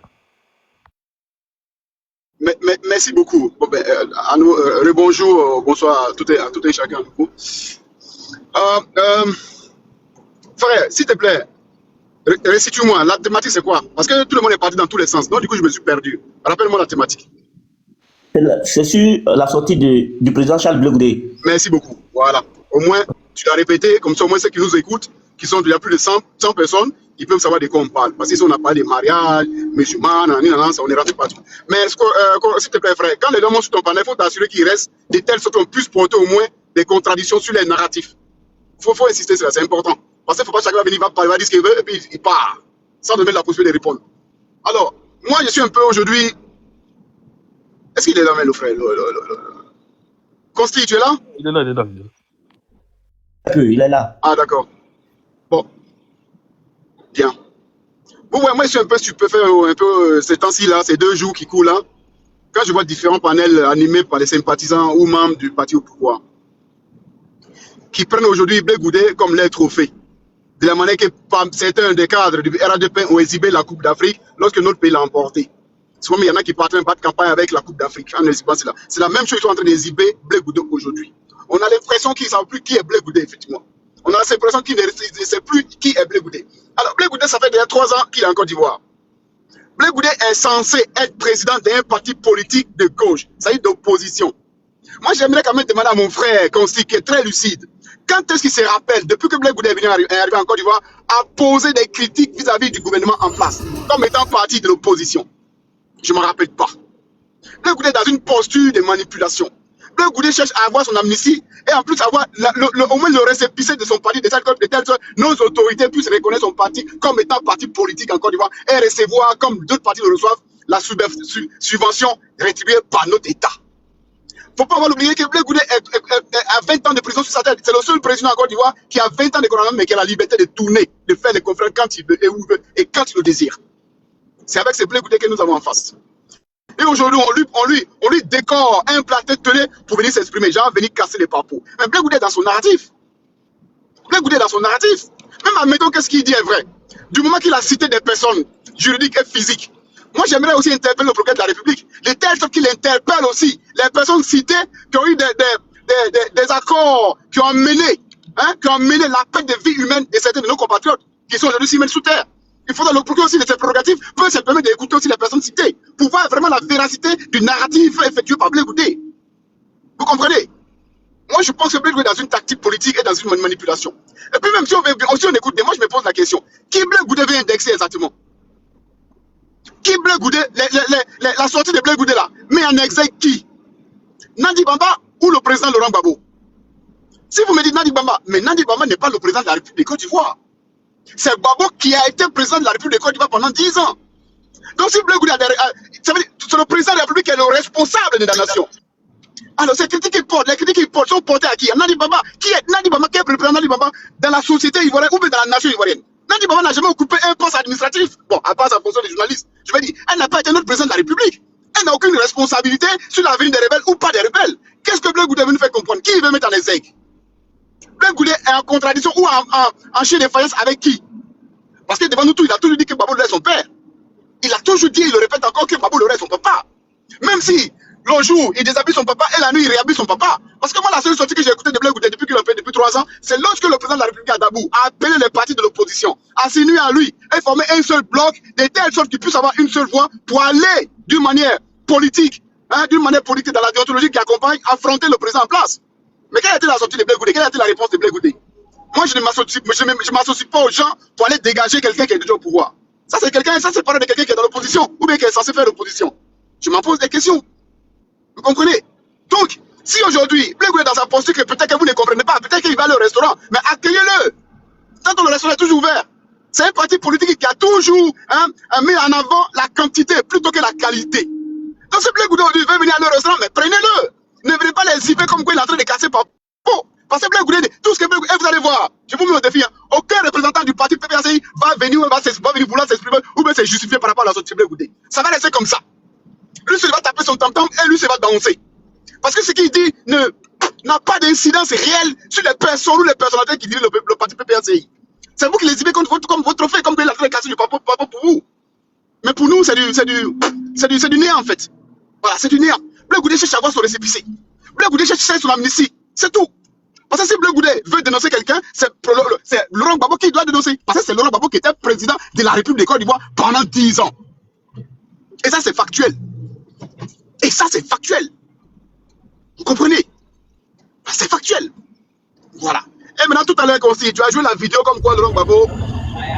Merci beaucoup. Bon, ben, à nous, rebonjour, bonsoir à tout et chacun. Frère, s'il te plaît, restitue-moi, la thématique c'est quoi? Parce que tout le monde est parti dans tous les sens. Donc du coup, je me suis perdu. Rappelle-moi la thématique. C'est sur la sortie du président Charles Blé Goudé. Merci beaucoup. Voilà. Au moins, tu l'as répété, comme ça, au moins ceux qui nous écoutent, qui sont il y a plus de 100 personnes, ils peuvent savoir de quoi on parle. Parce que si on a parlé de mariage, musulman, on est rentré partout. Mais s'il te plaît, frère, quand les gens montent sur ton panel, il faut t'assurer qu'il reste de telle sorte qu'on puisse porter au moins des contradictions sur les narratifs. Il faut insister sur ça, c'est important. Parce qu'il ne faut pas chacun venir, va dire ce qu'il veut, et puis il part, sans donner la possibilité de répondre. Alors, moi, je suis un peu aujourd'hui... Est-ce qu'il est là, le frère? Consti, tu es là? Il est là. Il est là. Ah, d'accord. Bon. Bien. Bon, ouais, moi, je suis un peu stupéfait, ces temps-ci, là, ces 2 jours qui coulent, là, quand je vois différents panels animés par les sympathisants ou membres du parti au pouvoir, qui prennent aujourd'hui Blé Goudé comme leur trophée. De la manière que certains des cadres du RADP ont exhibé la Coupe d'Afrique lorsque notre pays l'a emporté. Souvent, il y en a qui partent un pas de campagne avec la Coupe d'Afrique. C'est la même chose qu'ils sont en train d'exhiber Blé Goudé aujourd'hui. On a l'impression qu'ils ne savent plus qui est Blé Goudé, effectivement. On a l'impression qu'ils ne savent plus qui est Blé Goudé. Alors, Blé Goudé, ça fait déjà 3 ans qu'il est en Côte d'Ivoire. Blé Goudé est censé être président d'un parti politique de gauche, c'est-à-dire d'opposition. Moi, j'aimerais quand même demander à mon frère, Consti, qui est très lucide, quand est-ce qu'il se rappelle, depuis que Blé Goudé est arrivé en Côte d'Ivoire, à poser des critiques vis-à-vis du gouvernement en place, comme étant parti de l'opposition? Je ne me rappelle pas. Blé Goudé est dans une posture de manipulation. Blé Goudé cherche à avoir son amnistie et en plus avoir au moins le récépissé de son parti, de telle sorte que nos autorités puissent reconnaître son parti comme étant parti politique en Côte d'Ivoire et recevoir, comme d'autres partis le reçoivent, la subvention rétribuée par notre État. Il ne faut pas oublier que Blé Goudé a 20 ans de prison sur sa tête. C'est le seul président en Côte d'Ivoire qui a 20 ans de gouvernement mais qui a la liberté de tourner, de faire des conférences quand il veut et où il veut et quand il le désire. C'est avec ce Blé Goudé que nous avons en face. Et aujourd'hui, on lui décore un plateau de télé pour venir s'exprimer, genre venir casser les papos. Mais Blé Goudé est dans son narratif. Blé Goudé est dans son narratif. Même admettons que ce qu'il dit est vrai. Du moment qu'il a cité des personnes juridiques et physiques, moi j'aimerais aussi interpeller le procureur de la République. Les tels qu'il interpelle aussi les personnes citées qui ont eu des accords qui ont mené la perte de vie humaine de certains de nos compatriotes qui sont aujourd'hui 6 mètres sous terre. Il faudra le procureur aussi de ses prérogatives peut se permettre d'écouter aussi les personnes citées pour voir vraiment la véracité du narratif effectué par Blé Goudé. Vous comprenez? Moi, je pense que Blé Goudé est dans une tactique politique et dans une manipulation. Et puis même si on écoute, moi je me pose la question, qui Blé Goudé veut indexer exactement? Qui Blé Goudé, la sortie de Blé Goudé là, met en exergue qui? Nandi Bamba ou le président Laurent Gbagbo? Si vous me dites Nandi Bamba, mais Nandi Bamba n'est pas le président de la République de Côte d'Ivoire. C'est Gbagbo qui a été président de la République de Côte d'Ivoire pendant 10 ans. Donc si Blé Goudé c'est le président de la République qui est le responsable de la nation. Alors ces critiques qu'ils portent, les critiques qu'ils portent sont portées à qui? Nandi Bamba. Qui est Nandi Bamba? Qui est le président Nandi Bamba dans la société ivoirienne ou bien dans la nation ivoirienne? Nandi Bamba n'a jamais occupé un poste administratif. Bon, à part sa fonction de journaliste. Je veux dire, elle n'a pas été notre président de la République. Elle n'a aucune responsabilité sur l'avenir des rebelles ou pas des rebelles. Qu'est-ce que Blé Goudé veut nous faire comprendre? Qui veut mettre en exergue? Blé Goudé est en contradiction ou en chien de faïence avec qui? Parce que devant nous tous, il a toujours dit que Babou Loré est son père. Il a toujours dit, il le répète encore, que Babou Loré est son papa. Même si le jour, il déshabille son papa et la nuit, il réhabille son papa. Parce que moi, la seule sortie que j'ai écoutée de Blé Goudé depuis qu'il a fait depuis 3 ans, c'est lorsque le président de la République Adabou a appelé les partis de l'opposition à s'unir à lui et former un seul bloc, de telle sorte qu'ils puissent avoir une seule voix pour aller d'une manière politique, dans la déontologie qui accompagne, affronter le président en place. Mais quelle a été la sortie de Blé Goudé? Quelle a été la réponse de Blé Goudé? Moi, je ne m'associe pas aux gens pour aller dégager quelqu'un qui est déjà au pouvoir. Ça, c'est parler de quelqu'un qui est dans l'opposition ou bien qui est censé faire l'opposition. Je m'en pose des questions. Vous comprenez? Donc, si aujourd'hui, Blé Goudé est dans sa posture que peut-être que vous ne comprenez pas, peut-être qu'il va aller au restaurant, mais accueillez-le. Tant que le restaurant est toujours ouvert. C'est un parti politique qui a toujours mis en avant la quantité plutôt que la qualité. Donc, si Blé Goudé veut venir aller au restaurant, mais prenez-le. Ne venez pas les zipper comme quoi il est en train de casser par peau. Parce que Blé Goudé, tout ce que Blé Goudé, vous allez voir, je vous mets au défi, aucun représentant du parti PPACI va venir vouloir s'exprimer ou bien se justifier par rapport à la sortie de Blé Goudé. Ça va rester comme ça. Lui, il va taper son tam-tam et lui, il va danser. Parce que ce qu'il dit n'a pas d'incidence réelle sur les personnes ou les personnalités qui dirigent le parti PPACI. C'est vous qui les zibez comme votre fait, comme il est en train de casser du papa pour vous. Mais pour nous, c'est du néant en fait. Voilà, c'est du néant. Blé Goudé cherche à avoir son récépissé. Blé Goudé cherche son amnistie. C'est tout. Parce que si Blé Goudé veut dénoncer quelqu'un, c'est Laurent Gbagbo qui doit dénoncer. Parce que c'est Laurent Gbagbo qui était président de la République de Côte d'Ivoire pendant 10 ans. Et ça, c'est factuel. Et ça, c'est factuel. Vous comprenez? C'est factuel. Voilà. Et maintenant, tout à l'heure, tu as joué la vidéo comme quoi Laurent Gbagbo,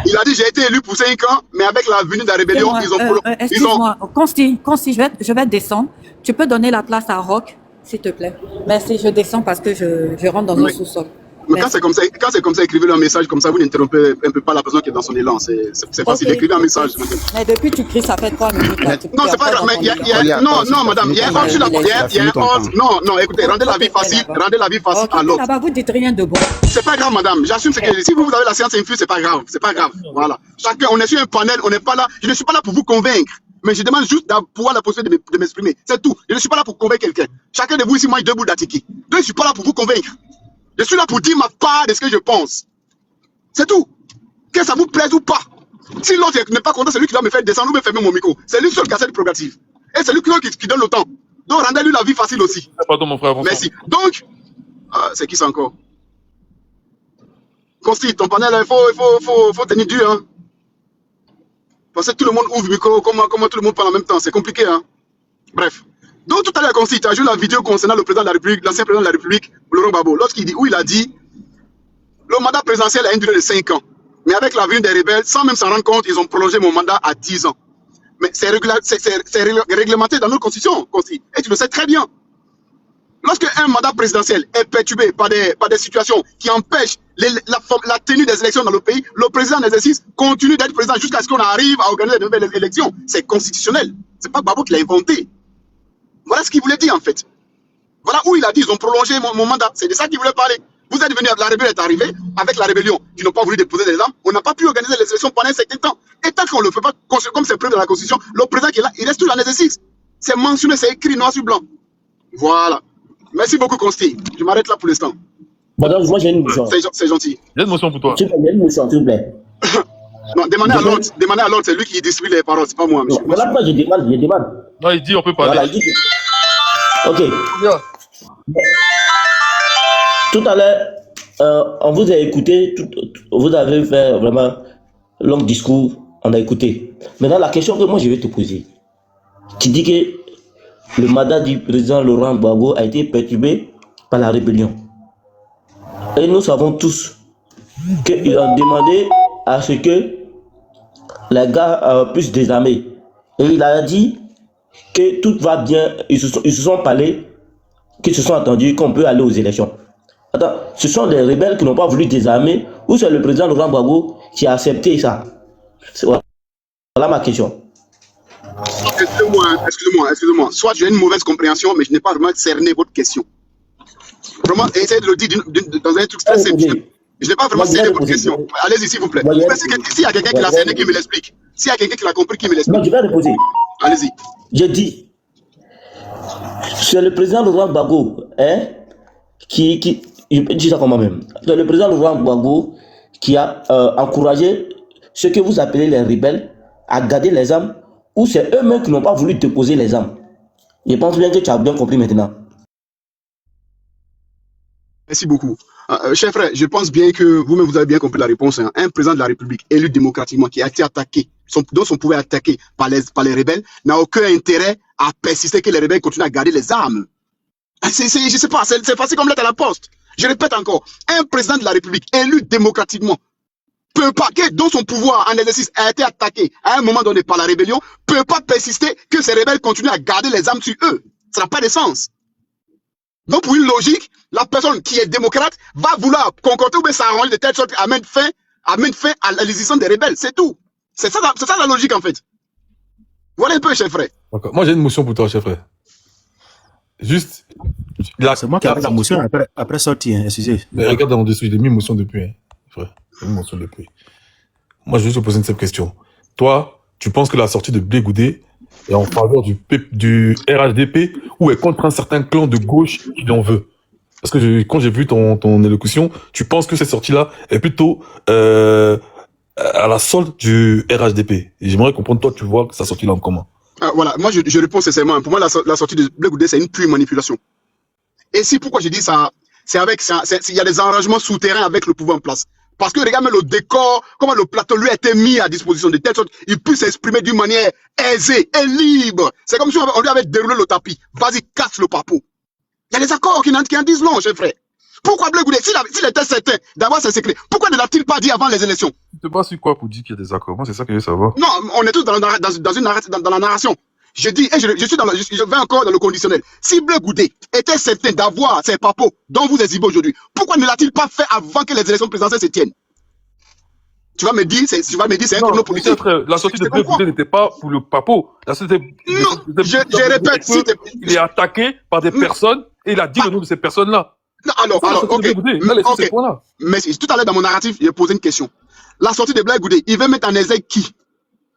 il a dit j'ai été élu pour 5 ans, mais avec la venue de la rébellion, excuse-moi, Consti, je vais descendre. Tu peux donner la place à Rock, s'il te plaît. Merci, je descends parce que je rentre dans le sous-sol. Mais quand c'est comme ça, écrivez-le un message comme ça, vous n'interrompez un peu pas la personne qui est dans son élan. C'est facile, écrivez un message. Mais depuis tu cries, ça fait 3 minutes. Là, non, c'est pas grave, mais non, madame, il y a un ordre sur la non, écoutez, rendez la vie facile à l'autre. Là-bas, vous dites rien de bon. C'est pas grave, madame, j'assume ce que si vous avez la science infuse, c'est pas grave, voilà. Chacun, on est sur un panel, on n'est pas là, je ne suis pas là pour vous convaincre. Mais je demande juste d'avoir la possibilité de m'exprimer. C'est tout. Je ne suis pas là pour convaincre quelqu'un. Chacun de vous ici mange 2 bouts d'atiki. Donc, je ne suis pas là pour vous convaincre. Je suis là pour dire ma part de ce que je pense. C'est tout. Que ça vous plaise ou pas. Si l'autre n'est pas content, c'est lui qui doit me faire descendre ou me fermer mon micro. C'est lui seul qui a cette prérogative. Et c'est lui qui donne le temps. Donc, rendez-lui la vie facile aussi. Pardon, mon frère. Merci. Donc, c'est qui ça encore? Consti, ton panel, il faut tenir dur. Hein. Parce que tout le monde ouvre le micro, comment tout le monde parle en même temps. C'est compliqué. Hein. Bref. Donc tout à l'heure, Consti, tu as joué la vidéo concernant le président de la République, l'ancien président de la République, Laurent Gbagbo, il a dit le mandat présidentiel a une durée de 5 ans. Mais avec la venue des rebelles, sans même s'en rendre compte, ils ont prolongé mon mandat à 10 ans. Mais c'est réglementé dans notre constitution, Consti. Et tu le sais très bien. Lorsque un mandat présidentiel est perturbé par des situations qui empêchent la tenue des élections dans le pays, le président en exercice continue d'être président jusqu'à ce qu'on arrive à organiser de nouvelles élections. C'est constitutionnel. C'est pas Gbagbo qui l'a inventé. Voilà ce qu'il voulait dire en fait. Voilà où il a dit ils ont prolongé mon mandat. C'est de ça qu'il voulait parler. Vous êtes venu, la rébellion est arrivée. Avec la rébellion, ils n'ont pas voulu déposer des armes. On n'a pas pu organiser les élections pendant un certain temps. Et tant qu'on ne le fait pas, comme c'est prévu dans la Constitution, le président qui est là, il reste toujours en exercice. C'est mentionné, c'est écrit noir sur blanc. Voilà. Merci beaucoup, Consti. Je m'arrête là pour l'instant. Madame, moi j'ai une motion. C'est gentil. J'ai une motion pour toi. J'ai une motion, s'il vous plaît. Non, demandez à l'autre, c'est lui qui distribue les paroles, c'est pas moi, monsieur. Voilà pourquoi je demande. Non, il dit on peut parler. Voilà, il dit que... Ok. Tout à l'heure, on vous a écouté, vous avez fait vraiment long discours, on a écouté. Maintenant, la question que moi je vais te poser, tu dis que le mandat du président Laurent Gbagbo a été perturbé par la rébellion. Et nous savons tous qu'ils ont demandé à ce que les gars puissent désarmer. Et il a dit que tout va bien. Ils se sont parlé, qu'ils se sont entendus qu'on peut aller aux élections. Attends, ce sont les rebelles qui n'ont pas voulu désarmer ou c'est le président Laurent Gbagbo qui a accepté ça? Voilà ma question. Excusez-moi. Soit j'ai une mauvaise compréhension, mais je n'ai pas vraiment cerné votre question. Vraiment, essayez de le dire dans un truc très simple. Je n'ai pas vraiment cerné votre question. Allez-y, s'il vous plaît. S'il y a quelqu'un qui l'a cerné, qui me l'explique. S'il y a quelqu'un qui l'a compris, qui me l'explique. Non, je vais répondre. Allez-y. Je dis, c'est le président Laurent Gbagbo, qui je dis ça comment même. C'est le président Laurent Gbagbo qui a encouragé ce que vous appelez les rebelles à garder les armes, ou c'est eux-mêmes qui n'ont pas voulu déposer les armes. Je pense bien que tu as bien compris maintenant. Merci beaucoup. Cher frère, je pense bien que vous-même vous avez bien compris la réponse. Hein. Un président de la République élu démocratiquement qui a été attaqué, dont son pouvoir attaqué par les rebelles, n'a aucun intérêt à persister que les rebelles continuent à garder les armes. Je sais pas, c'est facile comme lettre à la poste. Je répète encore, un président de la République élu démocratiquement peut pas, dont son pouvoir en exercice a été attaqué à un moment donné par la rébellion, peut pas persister que ces rebelles continuent à garder les armes sur eux. Ça n'a pas de sens. Donc, pour une logique, la personne qui est démocrate va vouloir concordter ou bien s'arranger de telle sorte à mettre fin à l'existence des rebelles. C'est tout. C'est ça la logique, en fait. Voilà un peu, chef frère. D'accord. Moi, j'ai une motion pour toi, chef frère. Juste. C'est moi qui ai la motion après sortie, hein, excusez. Mais regarde dans mon dessus, j'ai mis une motion depuis, hein, frère. J'ai mis une motion depuis. Moi, je vais juste te poser une simple question. Toi, tu penses que la sortie de Blé Goudé est en faveur du RHDP ou est contre un certain clan de gauche qui l'en veut? Parce que quand j'ai vu ton élocution, tu penses que cette sortie-là est plutôt à la solde du RHDP. Et j'aimerais comprendre, toi, tu vois sa sortie-là en comment? Voilà, moi je réponds sincèrement. Pour moi, la sortie de Blé Goudé, c'est une pure manipulation. Et si pourquoi je dis ça, il y a des arrangements souterrains avec le pouvoir en place. Parce que regarde le décor, comment le plateau lui a été mis à disposition de telle sorte qu'il puisse s'exprimer d'une manière aisée et libre. C'est comme si on lui avait déroulé le tapis. Vas-y, casse le papeau. Il y a des accords qui en disent non, chef frère. Pourquoi Blé Goudé, s'il était certain d'avoir ses secrets, pourquoi ne l'a-t-il pas dit avant les élections? Tu te bases sur quoi pour dire qu'il y a des accords? Moi, c'est ça que je veux savoir. Non, on est tous dans la narration. Je dis, et je vais encore dans le conditionnel. Si Blé Goudé était certain d'avoir ces papos dont vous exhibez aujourd'hui, pourquoi ne l'a-t-il pas fait avant que les élections présidentielles se tiennent? Tu vas me dire, c'est un chrono politique. La sortie de Blé Goudé n'était pas pour le papo. La sortie non, je répète, il est attaqué par des personnes et il a dit le nom de ces personnes-là. Non, alors, ok. Mais tout à l'heure dans mon narratif, j'ai posé une question. La sortie de Blé Goudé, il veut mettre en exergue qui?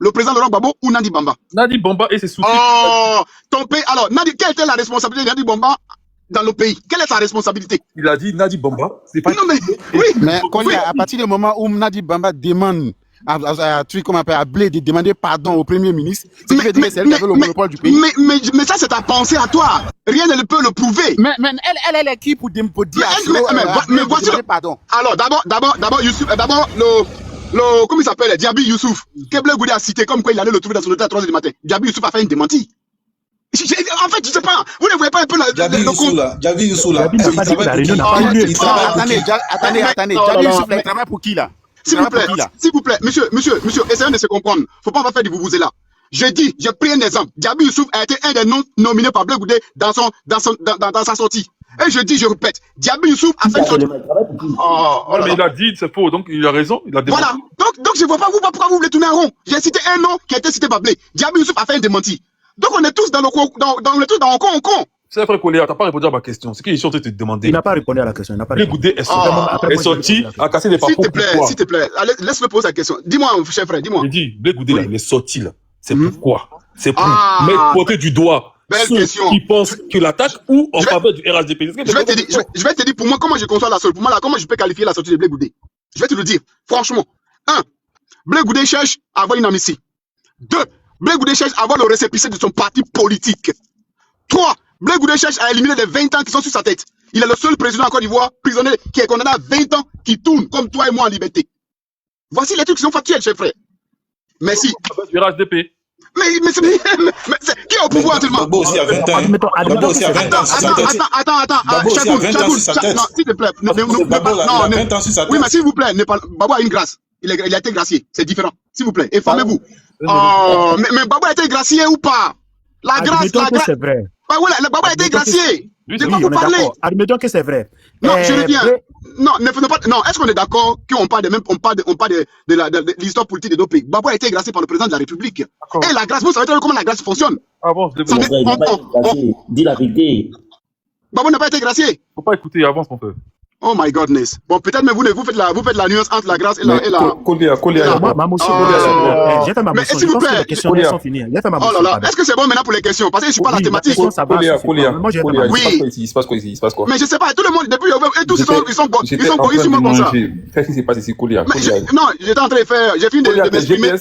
Le président Laurent Gbagbo ou Nadi Bamba? Nadi Bamba et ses soucis. Oh, ton pays. Alors, quelle était la responsabilité de Nadi Bamba dans le pays? Quelle est sa responsabilité? Il a dit Nadi Bamba. C'est pas. Non, mais oui. Mais à partir du moment où Nadi Bamba demande à Blé de demander pardon au Premier ministre, c'est c'est elle qui avait le monopole du pays. Mais ça, c'est ta pensée à toi. Rien ne peut le prouver. Mais elle est qui pour dire mais voici pardon. Alors, d'abord, Youssouf, comment il s'appelle? Diaby Youssouf, que Blé Goudé a cité comme quoi il allait le trouver dans son hôtel à 3h du matin. Diaby Youssouf a fait une démenti. En fait, je sais pas. Vous ne voyez pas un peu Diaby Youssouf là. Attendez. Diaby Youssouf, il travaille pour qui là? S'il vous plaît, monsieur, essayons de se comprendre. Faut pas faire du vous là. J'ai pris un exemple. Diaby Youssouf a été un des noms nominés par Blé Goudé dans sa sortie. Et je répète, Diaby Youssouf a fait une sortie. Mais il a dit, c'est faux, donc il a raison. Il a démenti. Voilà. Donc je vois pas pourquoi vous voulez tourner en rond. J'ai cité un nom qui a été cité par Blé. Diaby Youssouf a fait un démenti. Donc on est tous dans le con. C'est vrai, Koléa, t'as pas répondu à ma question. C'est qu'il est sûr de te demander. Il n'a pas répondu à la question. Blé Goudé est sorti à casser des papous. S'il te plaît, allez, laisse-le poser la question. Dis-moi, chef frère, dis-moi. J'ai dit, Blé Goudé, il est sorti là. C'est pourquoi? C'est pour mettre pointer du doigt ceux qui pensent que l'attaque ou en faveur du RHDP. Je vais te dire pour moi comment je conçois la sortie. Pour moi, comment je peux qualifier la sortie de Blé Goudé. Je vais te le dire, franchement. 1. Blé Goudé cherche à avoir une amnistie. 2. Blé Goudé cherche à avoir le récépissé de son parti politique. 3. Blé Goudé cherche à éliminer les 20 ans qui sont sur sa tête. Il est le seul président en Côte d'Ivoire, prisonnier, qui est condamné à 20 ans, qui tourne comme toi et moi en liberté. Voici les trucs qui sont factuels, chef frère. Merci. Du RHDP. Qui est au pouvoir actuellement? Gbagbo aussi a 20 ans. Gbagbo aussi a 20 ans sur sa tête. Attends, aussi a 20 ans sur sa tête. non, s'il te plaît. Gbagbo a 20 ans sur sa tête. Oui, mais s'il vous plaît, Gbagbo a une grâce. Il a été gracié, c'est différent. S'il vous plaît, informez-vous. Mais Gbagbo a été gracié ou pas? La grâce, c'est vrai. Gbagbo a été gracié. De quoi vous parlez? Admettons que c'est vrai. Non, je reviens. Non, est-ce qu'on est d'accord qu'on parle de l'histoire politique de nos pays? Gbagbo a été gracié par le président de la République. Et la grâce, vous savez comment la grâce fonctionne? Ah bon, dis la vérité. Gbagbo n'a pas été gracié. Faut pas écouter, avance mon frère. Oh my godness. Bon, peut-être, mais vous faites la nuance entre la grâce et la... Colia. Ma motion, j'ai fait ma motion. Mais s'il vous plaît. Les questions sont finies. Oh là là, est-ce que c'est bon maintenant pour les questions? Parce que je suis pas la thématique. Colia. Oui. Il se passe quoi? Mais je sais pas, tout le monde, depuis, et tous ils sont corrigés sur moi comme ça. Qu'est-ce qui s'est passé ici, Colia? Non, j'étais en train de faire, j'ai fini de m'exprimer.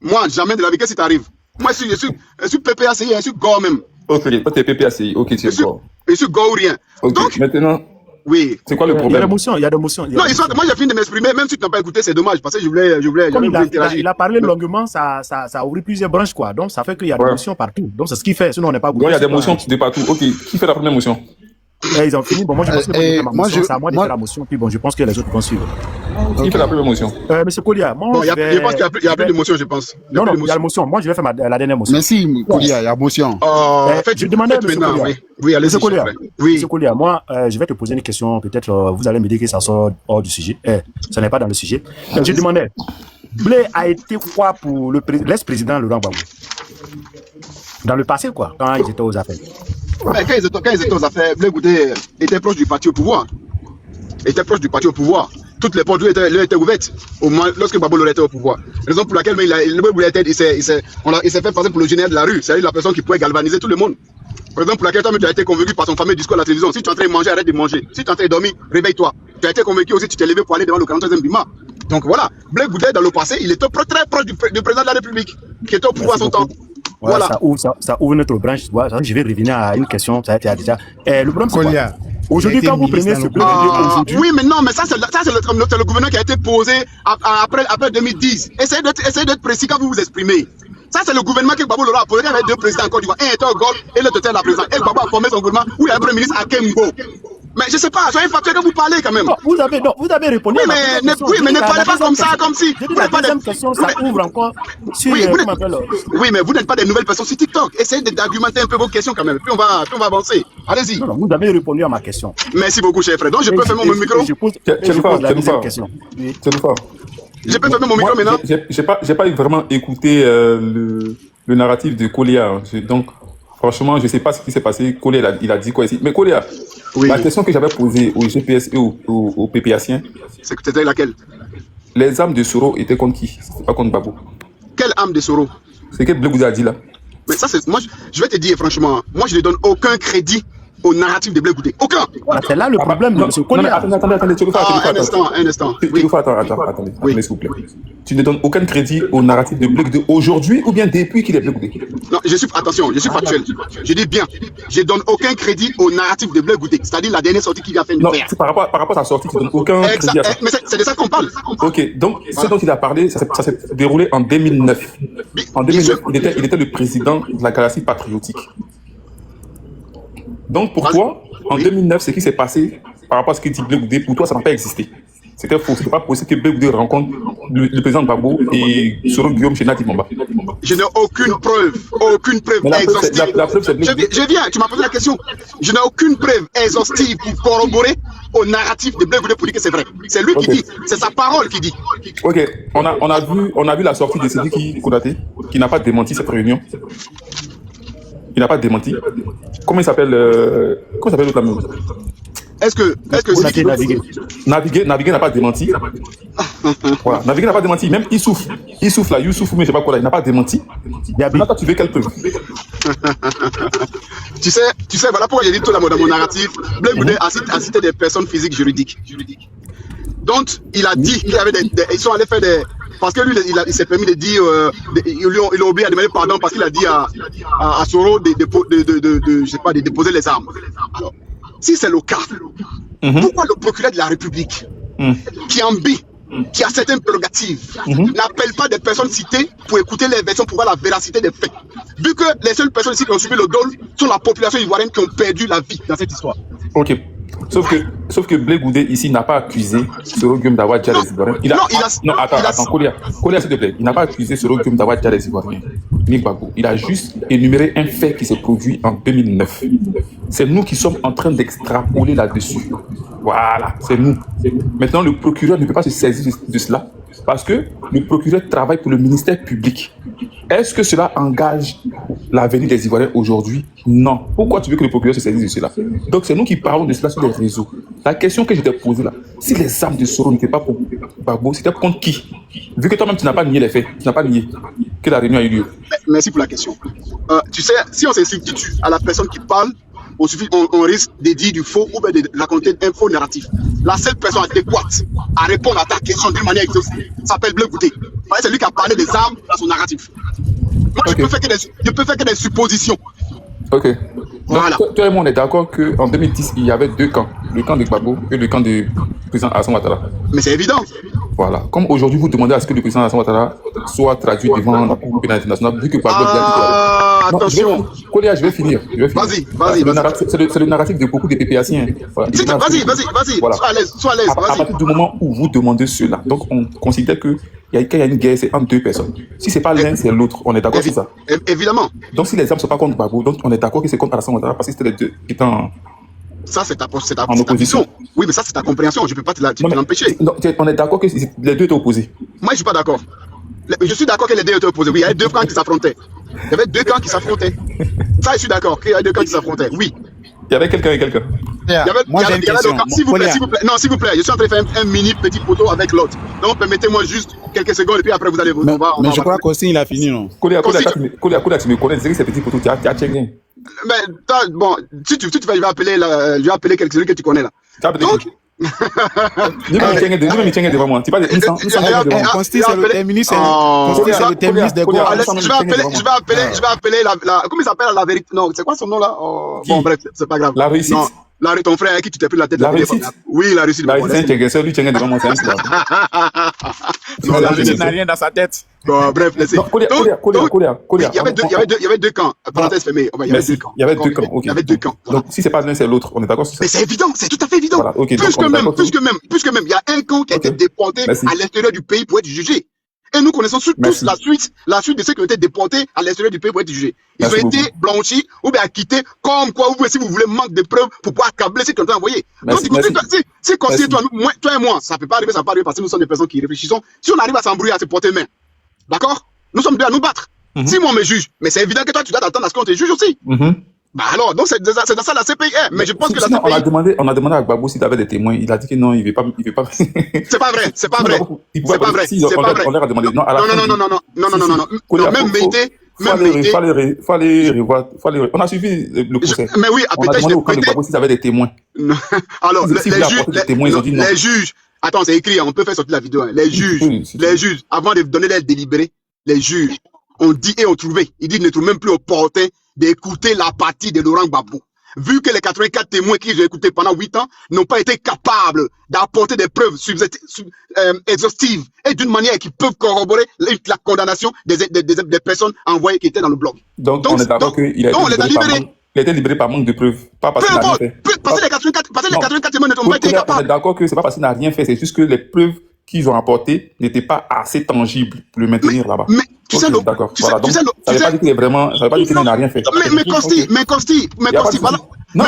Moi, jamais de la vie, qu'est-ce qui t'arrive? Moi, je suis PPACI, je suis Go même. Ok, toi t'es PPACI, ok, tu es Go. Je suis Go ou rien. Donc, maintenant... Oui. C'est quoi le problème? Il y a des motions. Non, moi j'ai fini de m'exprimer, même si tu n'as pas écouté, c'est dommage, parce que je voulais interagir. Il a parlé longuement, ça a ouvert plusieurs branches, quoi. Donc ça fait qu'il y a des motions partout. Donc c'est ce qui fait, sinon on n'est pas goûté. Donc il y a des motions de partout. Ok, qui fait la première motion? Ils ont fini. Bon, moi je pense que c'est à moi de faire la motion, puis bon, je pense que les autres vont suivre. Qui fait la première motion? Monsieur Colia, moi je pense qu'il n'y a plus de motion, je pense. Non, il y a la motion. Moi je vais faire la dernière motion. Merci, Colia, il y a motion. En fait, je demandais à maintenant. Oui, allez-y. Monsieur Colia, moi je vais te poser une question. Peut-être vous allez me dire que ça sort hors du sujet. Ça n'est pas dans le sujet. Je demandais, Blé a été quoi pour l'ex-président Laurent Gbagbo? Dans le passé, quoi, quand ils étaient aux affaires. Mais quand ils étaient aux affaires, Blé Goudé était proche du parti au pouvoir. Toutes les portes lui étaient ouvertes au moins lorsque Gbagbo était au pouvoir. Raison pour laquelle il s'est fait passer pour le général de la rue, c'est-à-dire la personne qui pouvait galvaniser tout le monde. Raison pour laquelle toi tu as été convaincu par son fameux discours à la télévision. Si tu es en train de manger, arrête de manger. Si tu es en train de dormir, réveille-toi. Tu as été convaincu aussi, tu t'es levé pour aller devant le 43e Bima. Donc voilà, Blé Goudé dans le passé, il était très proche du président de la République, qui était au pouvoir à son temps. Voilà. Ça ouvre notre branche. Je vais revenir à une question. Ça a été déjà. Le problème, c'est quoi? Aujourd'hui, quand vous prenez ce Blé aujourd'hui. Oui, mais non, mais ça, c'est le gouvernement qui a été posé après 2010. Essayez d'être précis quand vous vous exprimez. Ça, c'est le gouvernement que Gbagbo a posé avec deux présidents en Côte d'Ivoire. Un était au Gol et l'autre était la présidente. Et Gbagbo a formé son gouvernement où il y a un premier ministre à Kembo. Mais je sais pas, soyez factuel quand vous parlez quand même. Non, vous avez répondu. Oui, mais ne parlez pas comme ça, comme si. La deuxième question, ça ouvre encore sur. Oui, mais vous n'êtes pas des nouvelles personnes sur TikTok. Essayez d'argumenter un peu vos questions quand même. Puis on va avancer. Allez-y. Non, vous avez répondu à ma question. Merci beaucoup, cher frère. Donc je peux fermer mon micro. Je pose la deuxième question. Je peux fermer mon micro maintenant. J'ai pas vraiment écouté le narratif de Colia. Donc, franchement, je ne sais pas ce qui s'est passé. Colia, il a dit quoi ici? Mais Colia, la question que j'avais posée au GPS et au PPAcien, c'était laquelle? Les âmes de Soro étaient contre qui? C'était pas contre Gbagbo. Quelle âme de Soro? C'est que Blé Goudé a dit là. Mais ça, c'est moi. Je vais te dire franchement, moi, je ne donne aucun crédit au narratif de Blé Goudé. Aucun. C'est là le problème de M. Colia. Attendez, tu un instant. Attendez, s'il vous plaît. Tu ne donnes aucun crédit au narratif de Blé Goudé aujourd'hui ou bien depuis qu'il est Blé Goudé? Non, je suis factuel. Je dis bien, je ne donne aucun crédit au narratif de Blé Goudé, c'est-à-dire la dernière sortie qu'il a fait. Non, par rapport à sa sortie, tu ne donnes aucun crédit à ça. Mais c'est de ça qu'on parle. Ok, donc ce dont il a parlé, ça s'est déroulé en 2009. En 2009, il était le président de la galaxie patriotique. Donc pour toi, en 2009, ce qui s'est passé par rapport à ce que dit Blé Goudé, pour toi, ça n'a pas existé. C'était faux. C'était pas possible que Blé Goudé rencontre le président Gbagbo et Soro Guillaume chez Nati Mamba. Je n'ai aucune preuve exhaustive. La preuve, c'est Blé Goudé. Je viens, tu m'as posé la question. Je n'ai aucune preuve exhaustive pour corroborer au narratif de Blé Goudé pour dire que c'est vrai. C'est lui qui dit, c'est sa parole qui dit. Ok, on a vu la sortie de Sidiki Kouyaté, qui n'a pas démenti cette réunion. Il n'a pas démenti. Comment il s'appelle l'autre ami? Est-ce que Naviguer n'a pas démenti. Voilà, Naviguer n'a pas démenti. Même Youssouf là, Youssouf, mais je sais pas quoi là, il n'a pas démenti. Maintenant, toi, tu veux quelle preuve? Tu sais, voilà pourquoi j'ai dit tout dans mon narratif. Blé Goudé a cité des personnes physiques juridiques. Donc, il a dit qu'il y avait ils sont allés faire des. Parce que lui, il s'est permis de dire, il a oublié à demander pardon parce qu'il a dit à Soro de déposer les armes. Alors, si c'est le cas, pourquoi le procureur de la République, qui ambie qui a certaines prérogatives, n'appelle pas des personnes citées pour écouter les versions, pour voir la véracité des faits. Vu que les seules personnes ici qui ont subi le dol sont la population ivoirienne qui ont perdu la vie dans cette histoire. Ok. Sauf que Blé Goudé ici n'a pas accusé Soro Guillaume d'avoir déjà les Ivoiriens. Non, attends, Kolia, s'il te plaît. Il n'a pas accusé Soro Guillaume d'avoir déjà les Ivoiriens. Ni Gbagbo. Il a juste énuméré un fait qui s'est produit en 2009. C'est nous qui sommes en train d'extrapoler là-dessus. Voilà, c'est nous. Maintenant, le procureur ne peut pas se saisir de cela parce que le procureur travaille pour le ministère public. Est-ce que cela engage l'avenir des Ivoiriens aujourd'hui? Non. Pourquoi tu veux que le procureur se saisisse de cela? Donc c'est nous qui parlons de cela sur les réseaux. La question que je t'ai posée là, si les armes de Soro n'étaient pas pour Gbagbo, c'était contre qui? Vu que toi-même tu n'as pas nié les faits, tu n'as pas nié que la réunion a eu lieu. Merci pour la question. Tu sais, si on s'institue à la personne qui parle, on risque de dire du faux ou de raconter un faux narratif. La seule personne adéquate à répondre à ta question d'une manière exhaustive s'appelle Blé Goudé. C'est lui qui a parlé des armes dans son narratif. Moi, je peux faire que des suppositions. Ok. Voilà. Donc, toi et moi, on est d'accord qu'en 2010, il y avait deux camps. Le camp de Gbagbo et le camp du président Alassane Ouattara. Mais c'est évident. Voilà. Comme aujourd'hui, vous demandez à ce que le président Alassane Ouattara soit traduit devant la Cour pénale internationale, vu que Gbagbo attention. Kolia, je vais finir. Vas-y. C'est le narratif de beaucoup de PPAciens. Voilà. Vas-y. Voilà. Sois à l'aise. À partir du moment où vous demandez cela, donc on considère que quand il y a une guerre, c'est entre deux personnes. Si c'est pas l'un, c'est l'autre. On est d'accord sur ça. Évidemment. Donc si les armes ne sont pas contre Gbagbo, donc on est d'accord que c'est contre Alassane Ouattara parce que c'était les deux qui étaient en ça, c'est ta opposition. Oui, mais ça, c'est ta compréhension. Je ne peux pas te l'empêcher. On est d'accord que les deux étaient opposés. Moi, je ne suis pas d'accord. Je suis d'accord que les deux étaient opposés. Oui, il y avait deux camps qui s'affrontaient. Il y avait deux camps qui s'affrontaient. Ça, je suis d'accord qu'il y avait deux camps qui s'affrontaient. Oui. Il y avait quelqu'un et quelqu'un. Moi, j'ai une question. S'il vous plaît. Non, s'il vous plaît. Je suis en train de faire un mini petit poteau avec l'autre. Donc, permettez-moi juste quelques secondes et puis après, vous allez vous. Mais je crois qu'Austin, il a fini, non? Kolia, tu me connais. C'est que ces petits poteaux, tu as checké. Mais bon, si tu vas, je vais appeler quelqu'un que tu connais là. Donc. Dis-moi, tiens devant moi. Tu parles de 100 devant moi. Consti, c'est le ministre. Consti, c'est le terminus de quoi? Je vais appeler la. Comment il s'appelle la vérité? Non, c'est quoi son nom là? Bon, bref, c'est pas grave. La réussite. Ton frère avec qui tu t'es pris la tête. La réussite. Oui, la réussite. La réussite, c'est lui, tiens devant moi, c'est un peu. Non, la réussite n'a rien dans sa tête. Bon, bref, laissez. Kolia. Il y avait deux camps. Parenthèse fermée. Il y avait deux camps. Il y avait deux camps, ok. Il y avait deux camps. Donc, si c'est pas l'un, c'est l'autre. On est d'accord sur ça? Mais c'est évident, c'est tout à fait évident. Voilà, ok. Plus que même, il y a un camp qui a été déporté à l'extérieur du pays pour être jugé. Et nous connaissons tous la suite de ceux qui ont été déportés à l'extérieur du pays pour être jugés. Ils ont été blanchis ou bien acquittés, comme quoi, si vous voulez, manque de preuves pour pouvoir accabler ceux qui ont été envoyés. Donc, si toi et moi, ça peut pas arriver parce que nous sommes des personnes qui réfléchissons. Si on arrive à s'embrouiller, à se porter main, d'accord? Nous sommes deux à nous battre. Si moi on me juge, mais c'est évident que toi tu dois t'attendre à ce qu'on te juge aussi. Bah alors, donc c'est dans ça la CPI. Mais je pense que la CPI. On a demandé à Gbagbo s'il avait des témoins. Il a dit que non, il veut pas. C'est pas vrai. On leur a demandé. Non. Même Mété. Fallait revoir. On a suivi le procès. Mais oui, on a demandé au camp de Gbagbo s'il avait des témoins. Alors, les juges. Attends, c'est écrit, on peut faire sortir la vidéo. Les juges, avant de donner l'aide délibérée, les juges ont dit et ont trouvé. Ils disent ne trouvent même plus opportun d'écouter la partie de Laurent Gbagbo. Vu que les 84 témoins qui j'ai écoutés pendant 8 ans n'ont pas été capables d'apporter des preuves exhaustives et d'une manière qui peuvent corroborer la condamnation des personnes envoyées qui étaient dans le blog. Donc on est d'accord qu'il a été libéré par manque de preuves, pas parce qu'il n'a rien fait. Parce que les 84 témoins n'ont pas été capables. On est d'accord que c'est pas parce qu'il n'a rien fait, c'est juste que les preuves qu'ils ont apportées n'étaient pas assez tangibles pour le maintenir là-bas. Mais tu sais, d'accord. Voilà, donc ça veut pas dire qu'il est vraiment, ça veut pas dire qu'il n'a rien fait. Mais Consti, voilà. Non,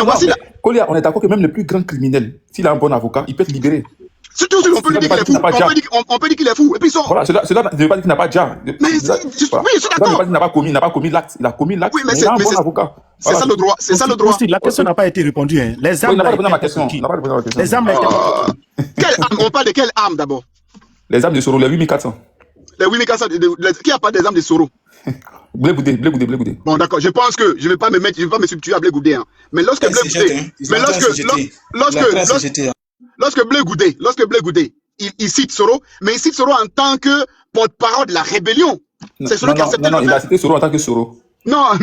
Kolia, on est d'accord que même le plus grand criminel, s'il a un bon avocat, il peut être libéré. Surtout, on peut dire qu'il est fou. On peut dire qu'il est fou. Et puis voilà, cela ne veut pas dire qu'il n'a pas déjà. Oui, je suis d'accord. Il n'a pas commis l'acte. Il a commis l'acte. Oui, mais c'est un bon avocat. C'est ça le droit. C'est ça le droit. La question n'a pas été répondue. Les armes. Il n'a pas répondu à ma question. Les armes. On parle de quelle arme d'abord? Les armes de Soro, les 8400. Les 8400, qui a pas des armes de Soro? Blé Goudé. Bon, d'accord, je pense que je ne vais pas me substituer à Blé Goudé. Hein. Mais lorsque Blé Goudé, il cite Soro, mais il cite Soro en tant que porte-parole de la rébellion. C'est Soro qui accepte. Non, il a cité Soro en tant que Soro. Non,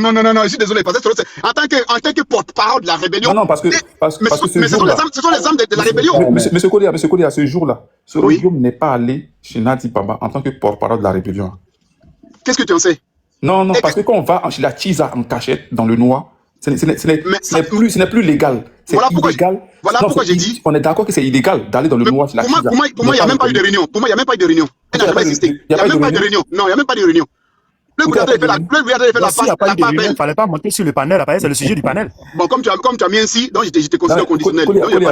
je suis désolé, parce que en tant que porte-parole de la rébellion. Non, parce que ce sont les âmes de la rébellion. Monsieur Kolia, ce jour-là, Soro Guillaume n'est pas allé chez Nadi Bamba en tant que porte-parole de la rébellion. Qu'est-ce que tu en sais? Non, parce que quand on va chez la Tisa en cachette, dans le noir, ce n'est plus légal. C'est illégal. Voilà pourquoi j'ai dit. On est d'accord que c'est illégal d'aller dans le noir chez la Tisa. Pour moi, il n'y a même pas eu de réunion. Pour moi, il n'y a même pas eu de réunion. Elle n'a jamais existé. Il n'y a même pas eu de réunion. Non, il n'y a même pas eu de réunion. Le gouvernement fait la part belle. Il ne fallait pas monter sur le panel. C'est le sujet du panel. Bon, comme tu as mis ainsi, donc je te considère conditionnel. Donc, je ne vais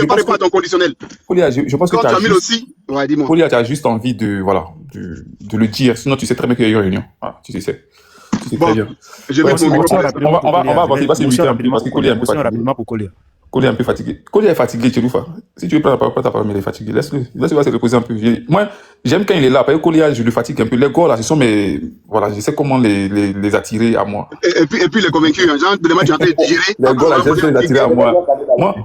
pas répondre à ton conditionnel. Kolia, je pense que tu as mis aussi. Ouais, dis-moi. Kolia, tu as juste envie de le dire. Sinon, tu sais très bien qu'il y a eu une réunion. Tu sais. Bon, je vais on va avancer. Parce que Kolia est un peu fatigué. Rapidement pour Kolia. Kolia est un peu fatigué. Kolia est fatigué, Tcheloufa. Si tu veux prendre la parole, mais il est fatigué. Laisse-le se reposer un peu. Moi, j'aime quand il est là. Parce que Kolia, je le fatigue un peu. Les gars, là, ce sont mes. Voilà, je sais comment les attirer à moi. Et puis les convaincus, genre, demain, tu es en train de digérer. Les gars, là, j'aime les attirer à moi.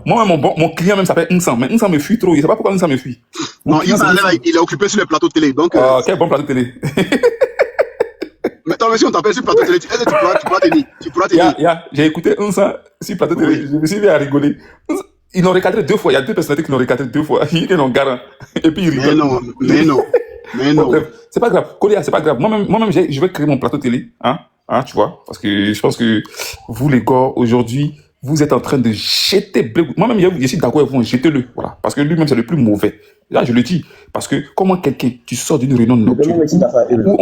Moi, mon client même s'appelle Insan. Mais Insan me fuit trop. Il ne sait pas pourquoi Insan me fuit. Non, il est occupé sur le plateau de télé. Donc. Quel bon plateau de télé. Mais toi, si on t'appelle sur le plateau de télé, tu pourras tenir. J'ai écouté Insan sur le plateau de télé. Je me suis mis à rigoler. Ils l'ont recadré 2 fois. Il y a 2 personnalités qui l'ont recadré 2 fois. Ils l'ont garant. Et puis ils rigolent. Mais non. Bref, c'est pas grave. Kolia, c'est pas grave. Moi-même, je vais créer mon plateau télé. Tu vois. Parce que je pense que vous, les gars, aujourd'hui, vous êtes en train de jeter Blé Goudé. Moi-même, je suis d'accord avec vous, jetez-le. Voilà. Parce que lui-même, c'est le plus mauvais. Là, je le dis. Parce que comment tu sors d'une réunion nocturne où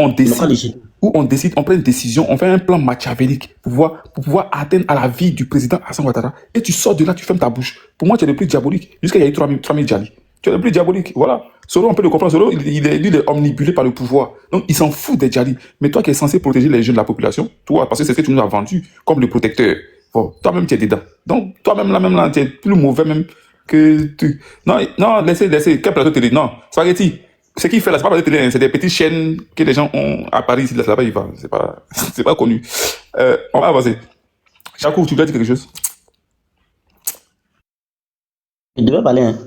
on décide, on prend une décision, on fait un plan machiavélique pour pouvoir atteindre à la vie du président Hassan Ouattara. Et tu sors de là, tu fermes ta bouche. Pour moi, tu es le plus diabolique. Jusqu'à il y a eu 3000 Djali. Tu es le plus diabolique. Voilà. Soro, on peut le comprendre. Soro, il est omnibulé par le pouvoir. Donc, il s'en fout des Djali. Mais toi qui es censé protéger les jeunes de la population, toi, parce que c'est ce que tu nous as vendu comme le protecteur. Bon, toi-même, tu es dedans. Donc, toi-même, là, tu es plus mauvais même que tu. Non, laissez. Quel plateau télé? Non, Spaghetti. Ce qu'il fait là, c'est pas plateau télé, c'est des petites chaînes que les gens ont à Paris, ici, là-bas, il va. C'est pas connu. On va avancer. Chakou, tu voulais dire quelque chose? Il devait parler, hein.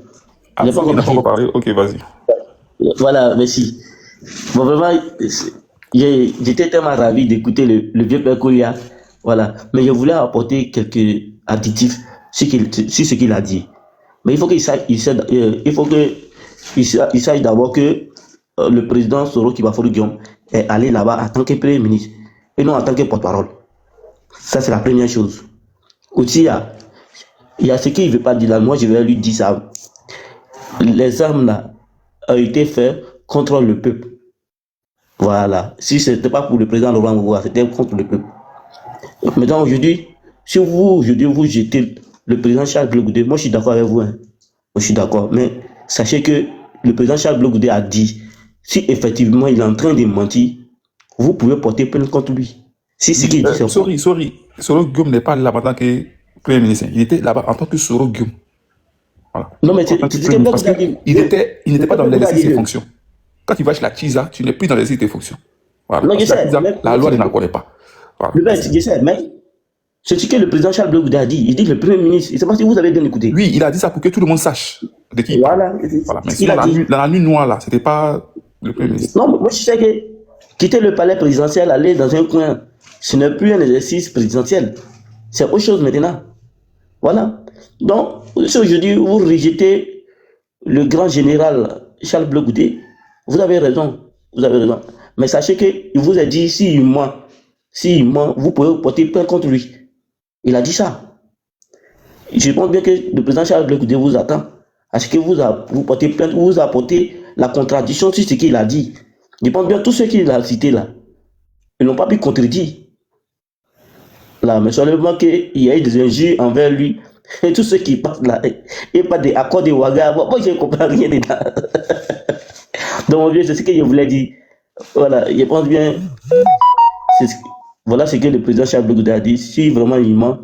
Il n'a pas encore parlé. Ok, vas-y. Voilà, merci. Bon, vraiment, j'étais tellement ravi d'écouter le vieux père Kolia. Voilà. Mais je voulais apporter quelques additifs sur ce qu'il a dit. Mais il faut qu'il sache d'abord que le président Soro Kibaforo Guillaume est allé là-bas en tant que premier ministre et non en tant que porte-parole. Ça, c'est la première chose. Aussi, il y a ce qu'il ne veut pas dire là. Moi, je vais lui dire ça. Les armes là ont été faites contre le peuple. Voilà. Si ce n'était pas pour le président Laurent Gbagbo, c'était contre le peuple. Maintenant, aujourd'hui, si vous jetez le président Charles Blé Goudé, moi je suis d'accord avec vous. Moi je suis d'accord. Mais sachez que le président Charles Blé Goudé a dit, si effectivement il est en train de mentir, vous pouvez porter plainte contre lui. Si ce qu'il dit, c'est sorry. Soro Guillaume n'est pas là-bas en tant que Premier ministre. Il était là-bas en tant que Soro Guillaume. Voilà. Non, mais il n'était pas dans l'exercice de ses fonctions. Quand tu vas chez la Tisa, tu n'es plus dans l'exercice de tes fonctions. Voilà. Non, la loi ne la connaît pas. Voilà. Je sais, mais c'est ce que le président Charles Blé Goudé a dit. Il dit que le Premier ministre, je ne sais pas si vous avez bien écouté. Oui, il a dit ça pour que tout le monde sache de qui il parle. Voilà. Mais sinon, dans la nuit noire, là, c'était pas le Premier ministre. Non, moi je sais que quitter le palais présidentiel, aller dans un coin, ce n'est plus un exercice présidentiel. C'est autre chose maintenant. Voilà. Donc, si aujourd'hui vous rejetez le grand général Charles Blé Goudé, vous avez raison. Mais sachez qu'il vous a dit, s'il ment, vous pouvez porter plainte contre lui. Il a dit ça. Je pense bien que le président Charles Blé Goudé vous attend. À ce que vous portez plainte, vous apportez la contradiction sur ce qu'il a dit. Je pense bien que tous ceux qu'il a cités là, ils n'ont pas pu contredire. Là, mais seulement qu'il y a eu des injures envers lui. Et tous ceux qui passent là, et pas des accords de Ouaga. Moi, je ne comprends rien dedans. Donc, mon vieux, c'est ce que je voulais dire. Voilà, je pense bien. Voilà ce que le président Charles Blé Goudé a dit. Si vraiment il ment,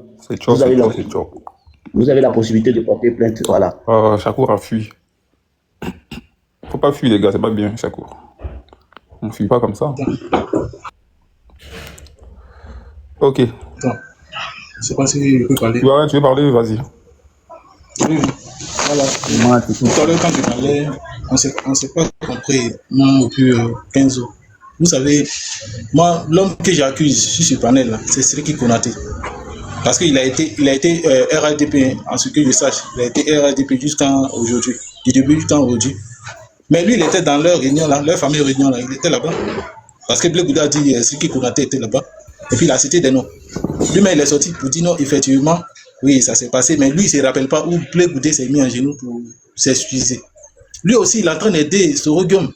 vous avez la possibilité de porter plainte. Voilà. Chakour a fui. Faut pas fuir, les gars, c'est pas bien, Chakour. On ne fuit pas comme ça. Ok. Attends. Je sais pas si je peux parler. Ouais, tu veux parler, vas-y. Oui. Voilà. Tout à l'heure, quand tu parlais, on ne s'est pas compris, moi, depuis 15 ans. Vous savez, moi, l'homme que j'accuse sur ce panel-là, c'est Siriki Konaté. Parce qu'il a été RADP, en ce que je sache. Il a été RADP jusqu'à aujourd'hui. Du début jusqu'à aujourd'hui. Mais lui, il était dans leur réunion, là, leur famille réunion, là, il était là-bas. Parce que Blé Gouda a dit Siriki Konaté était là-bas. Et puis il a cité des noms. Lui-même, il est sorti pour dire non, effectivement, oui, ça s'est passé. Mais lui, il ne se rappelle pas où Blé Gouda s'est mis en genoux pour s'excuser. Lui aussi, il est en train d'aider Soro Guillaume.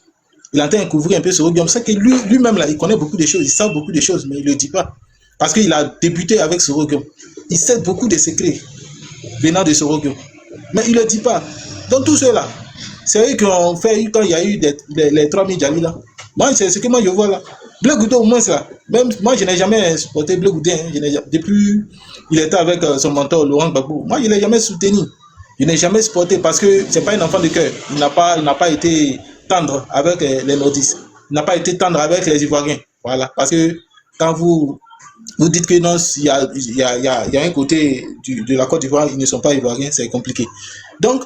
Il est en train de couvrir un peu Soro Guillaume. C'est que lui-même, là, il connaît beaucoup de choses, il sait beaucoup de choses, mais il ne le dit pas. Parce qu'il a débuté avec Soro Guillaume. Il sait beaucoup de secrets venant de Soro Guillaume. Mais il ne le dit pas. Donc tout cela, c'est eux qui ont fait quand il y a eu les 3000 Djali là. Moi, c'est ce que moi je vois là. Blé Gouda au moins ça. Même moi, je n'ai jamais supporté Blé Gouda. Hein. Depuis il était avec son mentor Laurent Gbagbo. Moi, je ne l'ai jamais soutenu. Je n'ai jamais supporté parce que ce n'est pas un enfant de cœur. Il n'a pas été tendre avec les nordistes. Il n'a pas été tendre avec les Ivoiriens. Voilà. Parce que quand vous dites que non, il y a un côté de la Côte d'Ivoire, ils ne sont pas Ivoiriens, c'est compliqué. Donc,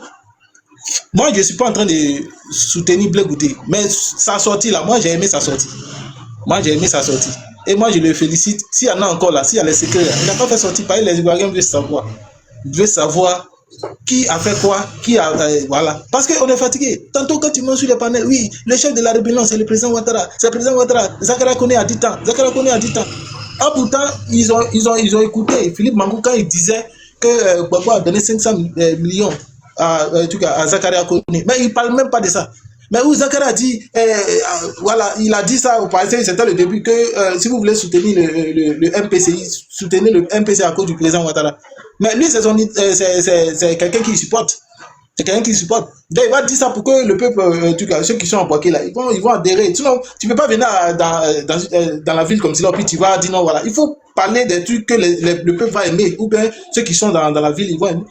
moi, je ne suis pas en train de soutenir Blé Gouda. Mais sa sortie là, moi, j'ai aimé sa sortie. Moi, j'ai aimé sa sortie. Et moi, je le félicite. S'il y en a encore là, s'il y a les secrets là, il n'a pas fait sortir. Par les Ivoiriens veulent savoir. Ils veulent savoir qui a fait quoi, voilà. Parce qu'on est fatigué. Tantôt, quand tu montes sur les panels, oui, le chef de la rébellion, c'est le président Ouattara. C'est le président Ouattara. Zakara Koné a 10 ans. Zakara Koné a 10 ans. Ah, pourtant, ils ont écouté Philippe Mangou quand il disait que Gbagbo a donné 500 millions à Zakara Koné. Mais il ne parle même pas de ça. Mais où Zakara a dit, voilà, il a dit ça au passé, c'était le début, que si vous voulez soutenir le MPCI, soutenez le MPCI à cause du président Ouattara. Mais lui, c'est quelqu'un qui supporte. C'est quelqu'un qui supporte. Donc, il va dire ça pour que le peuple, ceux qui sont embarqués là, ils vont adhérer. Sinon, tu ne peux pas venir dans la ville comme ça, puis tu vas dire non, voilà. Il faut parler des trucs que le peuple va aimer, ou bien ceux qui sont dans la ville, ils vont aimer.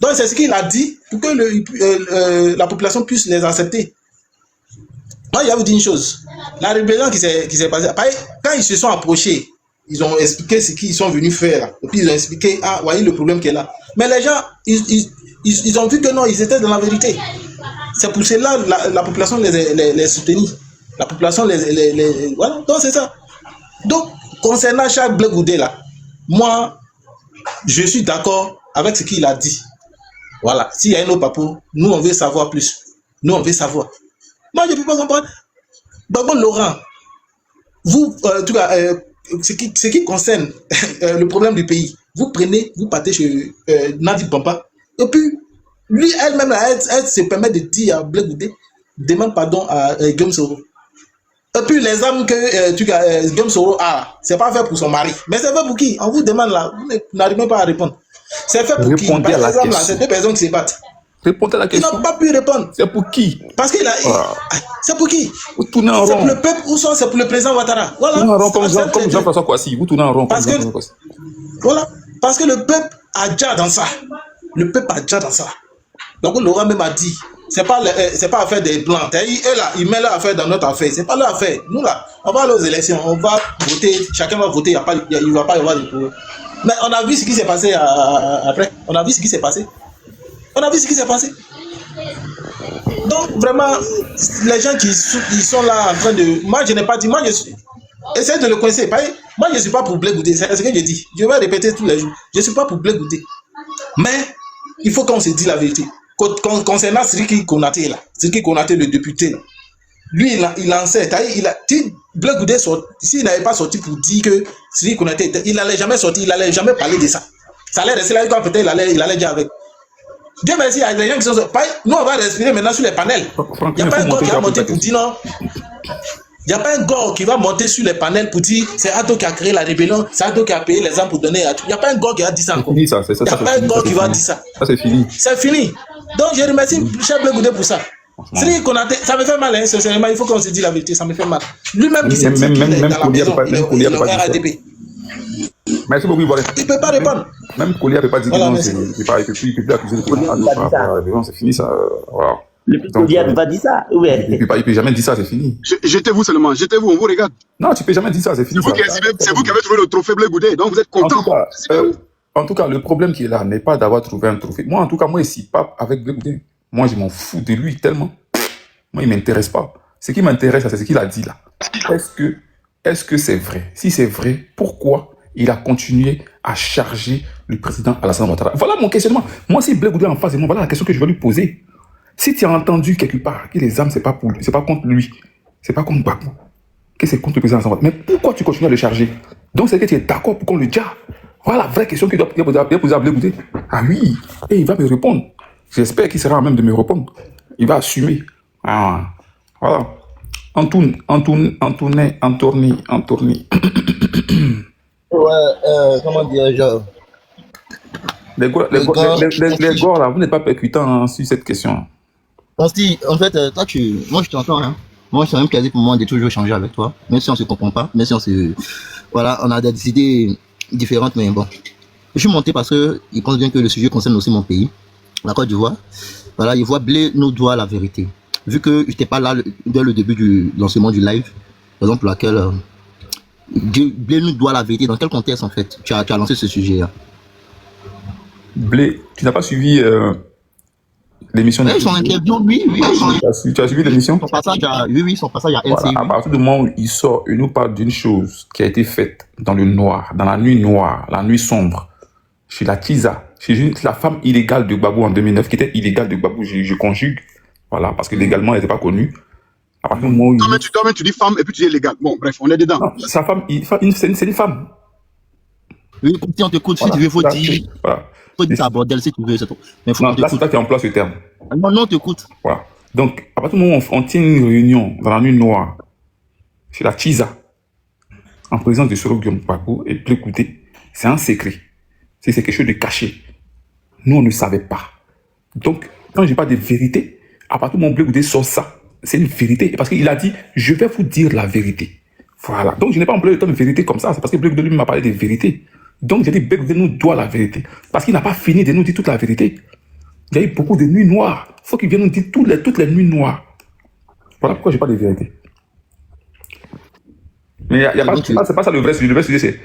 Donc, c'est ce qu'il a dit pour que la population puisse les accepter. Moi, je vais vous dire une chose. La rébellion qui s'est passée, quand ils se sont approchés, ils ont expliqué ce qu'ils sont venus faire. Et puis, ils ont expliqué, ah, voyez le problème qu'il y a là. Mais les gens, ils ont vu que non, ils étaient dans la vérité. C'est pour cela que la population les soutenait. La population voilà, donc c'est ça. Donc, concernant Charles Blé Gouda là, moi, je suis d'accord avec ce qu'il a dit. Voilà, s'il y a un autre papo, nous on veut savoir plus. Nous on veut savoir. Moi je ne peux pas comprendre. D'abord Laurent, vous, en tout cas, ce qui concerne le problème du pays, vous partez chez Nadi Bamba, et puis lui, elle-même, elle se permet de dire à Blé Gouda, demande pardon à Guillaume Soro. Et puis les âmes que Guillaume Soro a, c'est pas fait pour son mari. Mais c'est fait pour qui? On vous demande là, vous n'arrivez même pas à répondre. C'est fait pour qui? Par exemple, là, c'est deux personnes qui se battent. Répondez à la question. Ils n'ont pas pu répondre. C'est pour qui? Parce qu'il a. C'est pour qui? Vous tournez en rond. C'est pour le peuple ou soit c'est pour le président Ouattara. Voilà. Tournez en rond comme Jean-François Kouassi. Vous tournez en rond comme Jean-François Kouassi. Voilà. Parce que le peuple a déjà dans ça. Le peuple a déjà dans ça. Donc Laurent même a dit, c'est pas affaire des blancs. Il met leur affaire dans notre affaire. C'est pas leur affaire. Nous là, on va aller aux élections, on va voter, chacun va voter, il ne va pas y avoir de problème. Mais on a vu ce qui s'est passé après. On a vu ce qui s'est passé. Donc vraiment, les gens qui sont là en train de... Moi je n'ai pas dit, moi je suis... Essayez de le coincer. Moi je ne suis pas pour Blé Gouda, c'est ce que je dis. Je vais répéter tous les jours. Je ne suis pas pour Blé Gouda. Mais il faut qu'on se dise la vérité. Concernant Siriki Konaté, le député, là, lui, il lançait. Blé Gouda, s'il n'avait pas sorti pour dire que Siriki Konaté, il n'allait jamais sortir, il n'allait jamais parler de ça. Ça allait rester là, quand peut-être il allait dire avec. Dieu merci, il y a des gens qui sont... Nous, on va respirer maintenant sur les panels. Il n'y a pas un gars qui va monter pour dire non. Il n'y a pas un gars qui va monter sur les panels pour dire c'est Ato qui a créé la rébellion, c'est Ato qui a payé les armes pour donner à tout. Il n'y a pas un gars qui a dit ça encore. Il n'y a pas un gars qui va dire ça. Ça, c'est fini. C'est fini. Donc, je remercie Cheikh Blé Gouda pour ça. Siriki Konaté, ça me fait mal, hein, sincèrement, il faut qu'on se dise la vérité, ça me fait mal. Lui-même qui s'est dit qu'il est dans la maison, il est au RADP. Merci beaucoup, Ivoirien. Il ne peut pas répondre. Même Collier ne peut pas dire que non, il ne peut plus accuser le président. C'est fini ça. Voilà. Collier ne peut pas dire ça. Il ne peut jamais dire ça, c'est fini. Jetez-vous seulement, jetez-vous, on vous regarde. Non, tu ne peux jamais dire ça, c'est fini. C'est vous qui avez trouvé le trophée Blé Gouda, donc vous êtes content. En tout cas, le problème qui est là n'est pas d'avoir trouvé un trophée. Moi, en tout cas, moi, ici, pas avec Blé Gouda. Moi, je m'en fous de lui tellement. Moi, il ne m'intéresse pas. Ce qui m'intéresse, c'est ce qu'il a dit là. Est-ce que c'est vrai? Si c'est vrai, pourquoi il a continué à charger le président Alassane Ouattara? Voilà mon questionnement. Moi, si Blé Goudé est en face de moi, voilà la question que je vais lui poser. Si tu as entendu quelque part que les armes, c'est pas contre lui, c'est pas contre Gbagbo, que c'est contre le président Alassane Ouattara, mais pourquoi tu continues à le charger? Donc, c'est que tu es d'accord pour qu'on le dise. Voilà la vraie question qu'il doit poser à Blé Goudé. Ah oui, et il va me répondre. J'espère qu'il sera à même de me répondre. Il va assumer. Ah, voilà. Antourni. Ouais, comment dire, les gars, là, vous n'êtes pas percutant sur cette question. En fait, toi, moi, je t'entends, hein. Moi, c'est un plaisir pour moi de toujours changer avec toi, même si on se comprend pas, même si voilà, on a des idées différentes, mais bon. Je suis monté parce que il pense bien que le sujet concerne aussi mon pays, la Côte d'Ivoire. Voilà, il voit Blé nous doit la vérité. Vu que je n'étais pas là dès le début du lancement du live, raison pour laquelle Blé nous doit la vérité. Dans quel contexte, en fait, tu as lancé ce sujet-là? Blé, tu n'as pas suivi l'émission? Oui, son interview, oui. Tu as suivi l'émission? Son passage à LCI. À partir du moment où il sort, il nous parle d'une chose qui a été faite dans le noir, dans la nuit noire, la nuit sombre, chez la Tiza, chez la femme illégale de Gbagbo en 2009, qui était illégale de Gbagbo, je conjugue, voilà, parce que légalement, elle n'était pas connue. À partir du moment où tu dis femme et puis tu dis légal. Bon, bref, on est dedans. Non, sa femme, c'est une femme. Oui, si on t'écoute, si tu veux, faut dire. Voilà. Faut dire ça, bordel, si tu veux, c'est tout. Mais non, là, c'est toi qui emploies ce terme. Non, t'écoute. Voilà. Donc, à partir du moment où on tient une réunion dans la nuit noire, chez la Tiza, en présence de Soro Guillaume Gbagbo et Blé Goudé, c'est un secret. C'est quelque chose de caché. Nous, on ne savait pas. Donc, quand je parle de vérité, à partir du moment où Blé Goudé sort ça, c'est une vérité. Parce qu'il a dit, je vais vous dire la vérité. Voilà. Donc, je n'ai pas employé le terme vérité comme ça. C'est parce que Blé Goudé lui m'a parlé de vérité. Donc, j'ai dit, Blé Goudé nous doit la vérité. Parce qu'il n'a pas fini de nous dire toute la vérité. Il y a eu beaucoup de nuits noires. Il faut qu'il vienne nous dire toutes les nuits noires. Voilà pourquoi je parle de vérité. Mais il y a pas, c'est pas ça le vrai sujet. Le vrai sujet, c'est,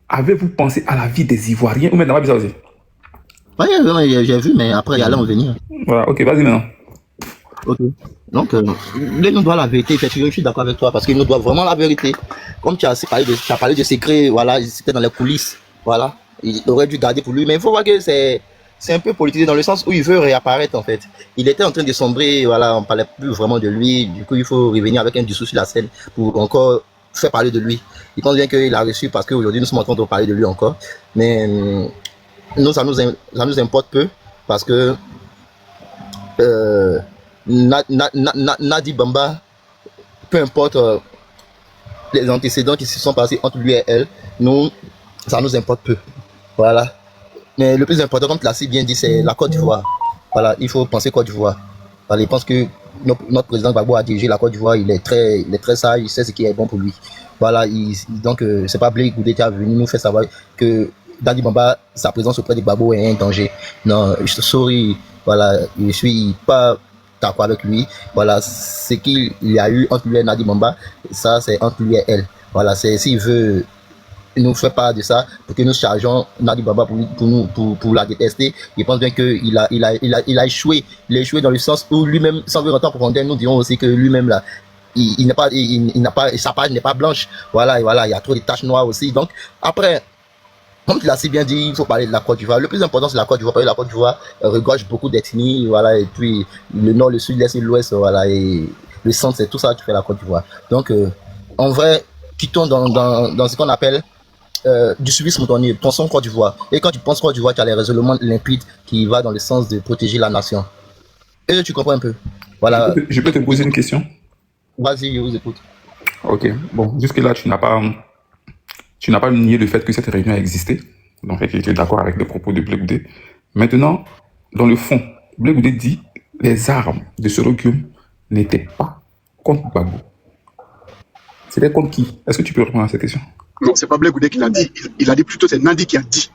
avez-vous pensé à la vie des Ivoiriens ou même dans la vie ça aussi? Oui, j'ai vu, mais après, il y a là, on venir. Voilà, ok, vas-y maintenant. Ok. Donc, il nous doit la vérité. Je suis d'accord avec toi parce qu'il nous doit vraiment la vérité. Comme tu as parlé de secrets, voilà, c'était dans les coulisses. Voilà. Il aurait dû garder pour lui. Mais il faut voir que c'est un peu politisé dans le sens où il veut réapparaître en fait. Il était en train de sombrer, voilà, on parlait plus vraiment de lui. Du coup, il faut revenir avec un dessous sur la scène pour encore faire parler de lui. Il pense bien qu'il a reçu parce qu'aujourd'hui, nous sommes en train de parler de lui encore. Mais nous, ça nous importe peu parce que Nadi Bamba, peu importe les antécédents qui se sont passés entre lui et elle, nous, ça nous importe peu. Voilà. Mais le plus important, comme tu l'as si bien dit, c'est la Côte d'Ivoire. Voilà, il faut penser Côte d'Ivoire. Voilà, il pense que notre président Gbagbo a dirigé la Côte d'Ivoire, il est très sage, il sait ce qui est bon pour lui. Voilà, donc c'est pas Blé Goudé qui a venu nous faire savoir que Nadi Bamba, sa présence auprès de Gbagbo est un danger. Non, sorry, voilà, je suis pas d'accord avec lui. Voilà, ce qu'il y a eu entre lui et Nadi Bamba, ça c'est entre lui et elle. Voilà, c'est s'il veut nous fait part de ça pour que nous chargeons Nadi Bamba pour la détester. Il pense bien qu'il a échoué. Il a échoué dans le sens où lui-même, sans vouloir rentrer en profondeur, nous dirons aussi que lui-même là, il n'a pas, sa page n'est pas blanche. Voilà, et voilà, il y a trop de taches noires aussi. Donc après, comme tu l'as si bien dit, il faut parler de la Côte d'Ivoire. Le plus important, c'est la Côte d'Ivoire. Parce que la Côte d'Ivoire regorge beaucoup d'ethnies, voilà, et puis le nord, le sud, l'est et l'ouest, voilà, et le centre, c'est tout ça qui fait la Côte d'Ivoire. Donc, en vrai, quittons dans ce qu'on appelle du suivi spontané, pensons Côte d'Ivoire. Et quand tu penses Côte d'Ivoire, tu as les raisonnements limpides qui vont dans le sens de protéger la nation. Et tu comprends un peu. Voilà. Je peux te poser une question? Vas-y, je vous écoute. Ok. Bon, jusque-là, tu n'as pas nié le fait que cette réunion a existé. Donc, tu es d'accord avec les propos de Blé Goudé. Maintenant, dans le fond, Blé Goudé dit les armes de Soro Guillaume n'étaient pas contre Gbagbo. C'était contre qui? Est-ce que tu peux répondre à cette question? Non, c'est pas Blé Goudé qui l'a dit. Il a dit plutôt, c'est Nadi qui a dit.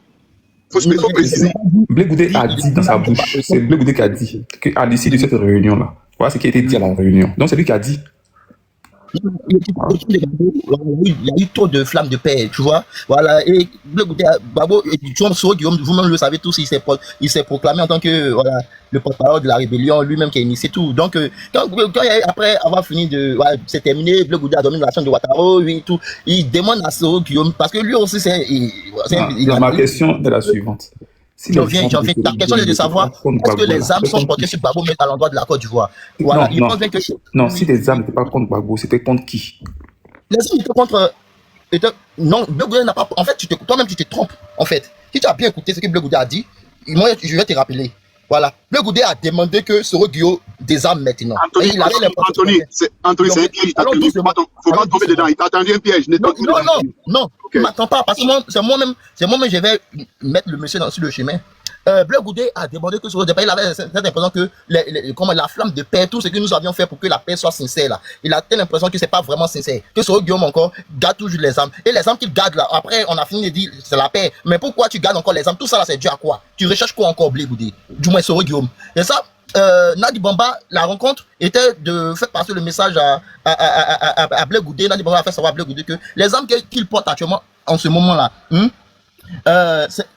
Faut préciser. Blé Goudé a dit dans sa bouche, c'est Blé Goudé qui a dit qu'à l'issue de cette réunion-là, voilà ce qui a été dit à la réunion. Donc c'est lui qui a dit. il y a eu trop de flammes de paix, tu vois. Voilà, et Bleu Goudé, Babo, Soro Guillaume, vous-même le savez tous, il s'est proclamé en tant que voilà, le porte-parole de la rébellion, lui-même qui a initié tout. Donc, après avoir fini de. Voilà, c'est terminé, Bleu Goudé a donné l'action de Ouattara, lui, tout. Il demande à Soro Guillaume, parce que lui aussi, ma question est la suivante. Si ta question est de savoir est-ce que les armes sont portées sur Gbagbo, mais à l'endroit de la Côte d'Ivoire. Voilà, il pense bien que. Non, si les armes n'étaient pas contre Gbagbo, c'était contre qui? Les armes étaient contre. Non, Bleu Goudé n'a pas. En fait, toi-même, tu te trompes. En fait, si tu as bien écouté ce que Bleu Goudé a dit, moi, je vais te rappeler. Voilà, Bleu Goudé a demandé que Soro Guillaume désarme maintenant. Anthony, c'est un piège. Alors, faut pas tomber dedans. Il t'a attendu un piège. Non, ne m'attends pas, parce que c'est moi-même, je vais mettre le monsieur sur le chemin. Bleu Goudé a demandé que Soro Guillaume, il avait cette impression que la flamme de paix, tout ce que nous avions fait pour que la paix soit sincère, là, il a telle impression que c'est pas vraiment sincère, que Soro Guillaume encore garde toujours les armes. Et les armes qu'il garde là, après on a fini de dire c'est la paix, mais pourquoi tu gardes encore les armes? Tout ça là, c'est dû à quoi? Tu recherches quoi encore, Bleu Goudé? Du moins Soro Guillaume. Et ça, Nadi Bamba, la rencontre était de faire passer le message à Bleu Goudé. Nadi Bamba a fait savoir à Bleu Goudé que les armes qu'il porte actuellement en ce moment-là,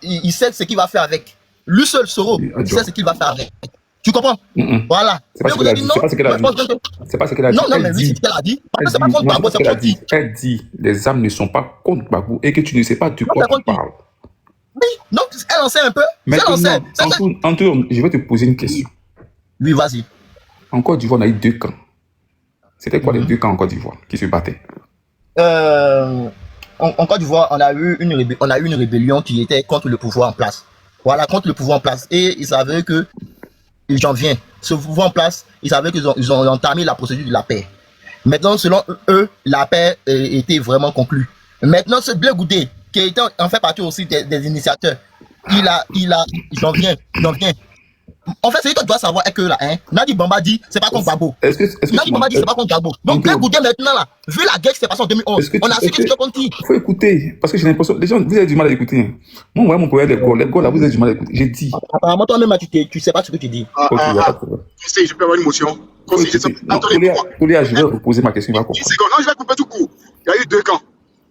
il sait ce qu'il va faire avec. Lui seul, Soro, il sait ce qu'il va faire avec. Tu comprends? Voilà. C'est pas ce qu'elle a dit. C'est pas ce qu'elle a dit. Non, mais oui, c'est ce qu'elle a dit. Parce que c'est pas contre Gbagbo, c'est contre qui? Elle dit les armes ne sont pas contre Gbagbo et que tu ne sais pas de quoi tu parles. Oui, donc elle en sait un peu. Antoine, je vais te poser une question. Oui, vas-y. En Côte d'Ivoire, on a eu 2 camps. C'était quoi les 2 camps en Côte d'Ivoire qui se battaient? En Côte d'Ivoire, on a eu une rébellion qui était contre le pouvoir en place. Voilà, contre le pouvoir en place. Et ils savaient que, j'en viens, ce pouvoir en place, ils savaient qu'ils ont entamé la procédure de la paix. Maintenant, selon eux, la paix était vraiment conclue. Maintenant, ce Bleu Goudé, qui était en fait partie aussi des initiateurs, j'en viens. En fait, c'est que tu dois savoir que là, Nadi Bamba dit c'est pas contre Gbagbo. Nadi Bamba dit c'est pas contre Gbagbo. Donc Bleu Goudé maintenant là, vu la guerre qui s'est passée en 2011, on a su que c'est contre qui. Il faut écouter, parce que j'ai l'impression, les gens, vous avez du mal à écouter. Moi, mon collègue, les gars là, vous avez du mal à écouter. J'ai dit. Apparemment, toi-même, tu sais pas ce que tu dis. Tu sais, je peux avoir une motion. Tolia, je vais reposer ma question. Non, je vais couper tout court. Il y a eu 2 camps.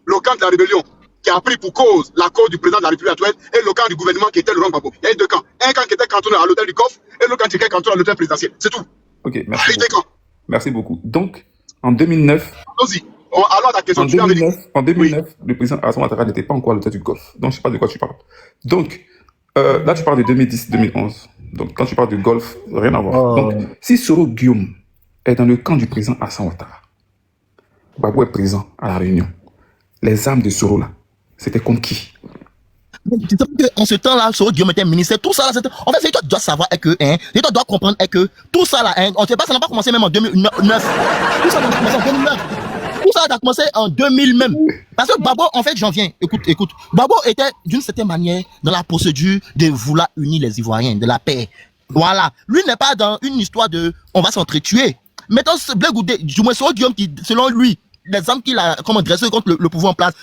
Le camp de la rébellion, qui a pris pour cause la cause du président de la République actuelle, et le camp du gouvernement qui était Laurent Gbagbo. Il y a eu 2 camps. Un camp qui était cantonné à l'hôtel du Coff et l'autre camp qui était cantonné à l'hôtel présidentiel. C'est tout. Ok, merci beaucoup. Merci beaucoup. Donc, en 2009... Allons-y. Alors à ta question. En 2009, le président Alassane Ouattara n'était pas encore à l'hôtel du Golfe. Donc, je ne sais pas de quoi tu parles. Donc, là, tu parles de 2010-2011. Donc, quand tu parles du Golfe, rien à voir. Donc, si Soro Guillaume est dans le camp du président Alassane Ouattara, Gbagbo est présent à la réunion. Les armes de Soro, là, c'était contre qui? En ce temps-là, Soro Guillaume était ministre. Tout ça, là, en fait, ce que tu dois savoir est que, tu dois comprendre est que tout ça, là, on ne sait pas, ça n'a pas commencé même en 2009. Tout ça n'a pas commencé en 2009. Tout ça a commencé en 2000 même. Parce que Gbagbo, en fait, j'en viens. Écoute. Gbagbo était, d'une certaine manière, dans la procédure de vouloir unir les Ivoiriens, de la paix. Voilà. Lui n'est pas dans une histoire de on va s'entretuer. Maintenant, ce Bleu Goudé, du moins Soro Guillaume, qui, selon lui, les armes qu'il a dressé contre le pouvoir en place,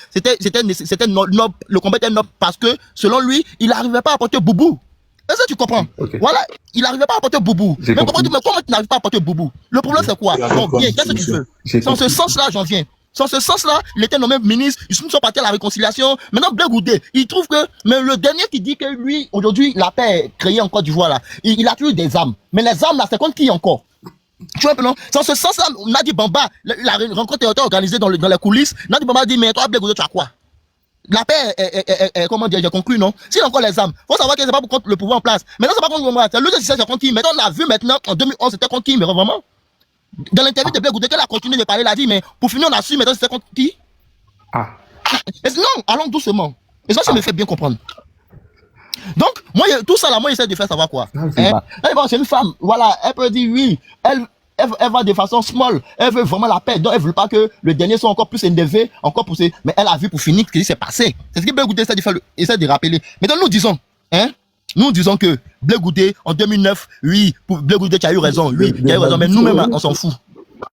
noble, le combat était noble parce que, selon lui, il n'arrivait pas à porter boubou. Est-ce que tu comprends? Voilà, il n'arrivait pas à porter boubou. Mais comment tu n'arrives pas à porter boubou? Le problème, c'est quoi? Donc, bien, qu'est-ce que tu veux? Dans ce sens-là, j'en viens. Dans ce sens-là, il était nommé ministre, ils sont partis à la réconciliation. Maintenant, Bleu Goudé, il trouve que, mais le dernier qui dit que lui, aujourd'hui, la paix est créée en Côte d'Ivoire, là, il a toujours des armes. Mais les armes, là, c'est contre qui encore? Tu vois un peu, non? Dans ce sens-là, Nadi Bamba, la rencontre a été organisée dans les coulisses. Nadi Bamba dit, mais toi, Bleu Goudé, tu as quoi? La paix est comment dire, j'ai conclu, non? S'il a encore les armes, faut savoir que c'est pas contre le pouvoir en place. Maintenant, c'est pas contre moi. C'est lui qui c'est contre qui. Maintenant, on l'a vu maintenant, en 2011, c'était contre qui, mais vraiment? Dans l'interview de Bleu Goudé, qu'elle a continué de parler, elle a dit, mais pour finir, on a su, maintenant, c'était contre qui? Non, allons doucement. Et ça me fait bien comprendre. Donc, moi, tout ça là, moi, j'essaie de faire savoir quoi. C'est une femme, voilà, elle peut dire oui, elle va de façon small, elle veut vraiment la paix, donc elle veut pas que le dernier soit encore plus énervé, encore poussé, mais elle a vu pour finir ce qui s'est passé. C'est ce que Bleu Goudé essaie de rappeler. Mais donc, nous disons que Bleu Goudé, en 2009, oui, Bleu Goudé, tu as eu raison, oui, tu as eu raison, mais nous-mêmes, on s'en fout.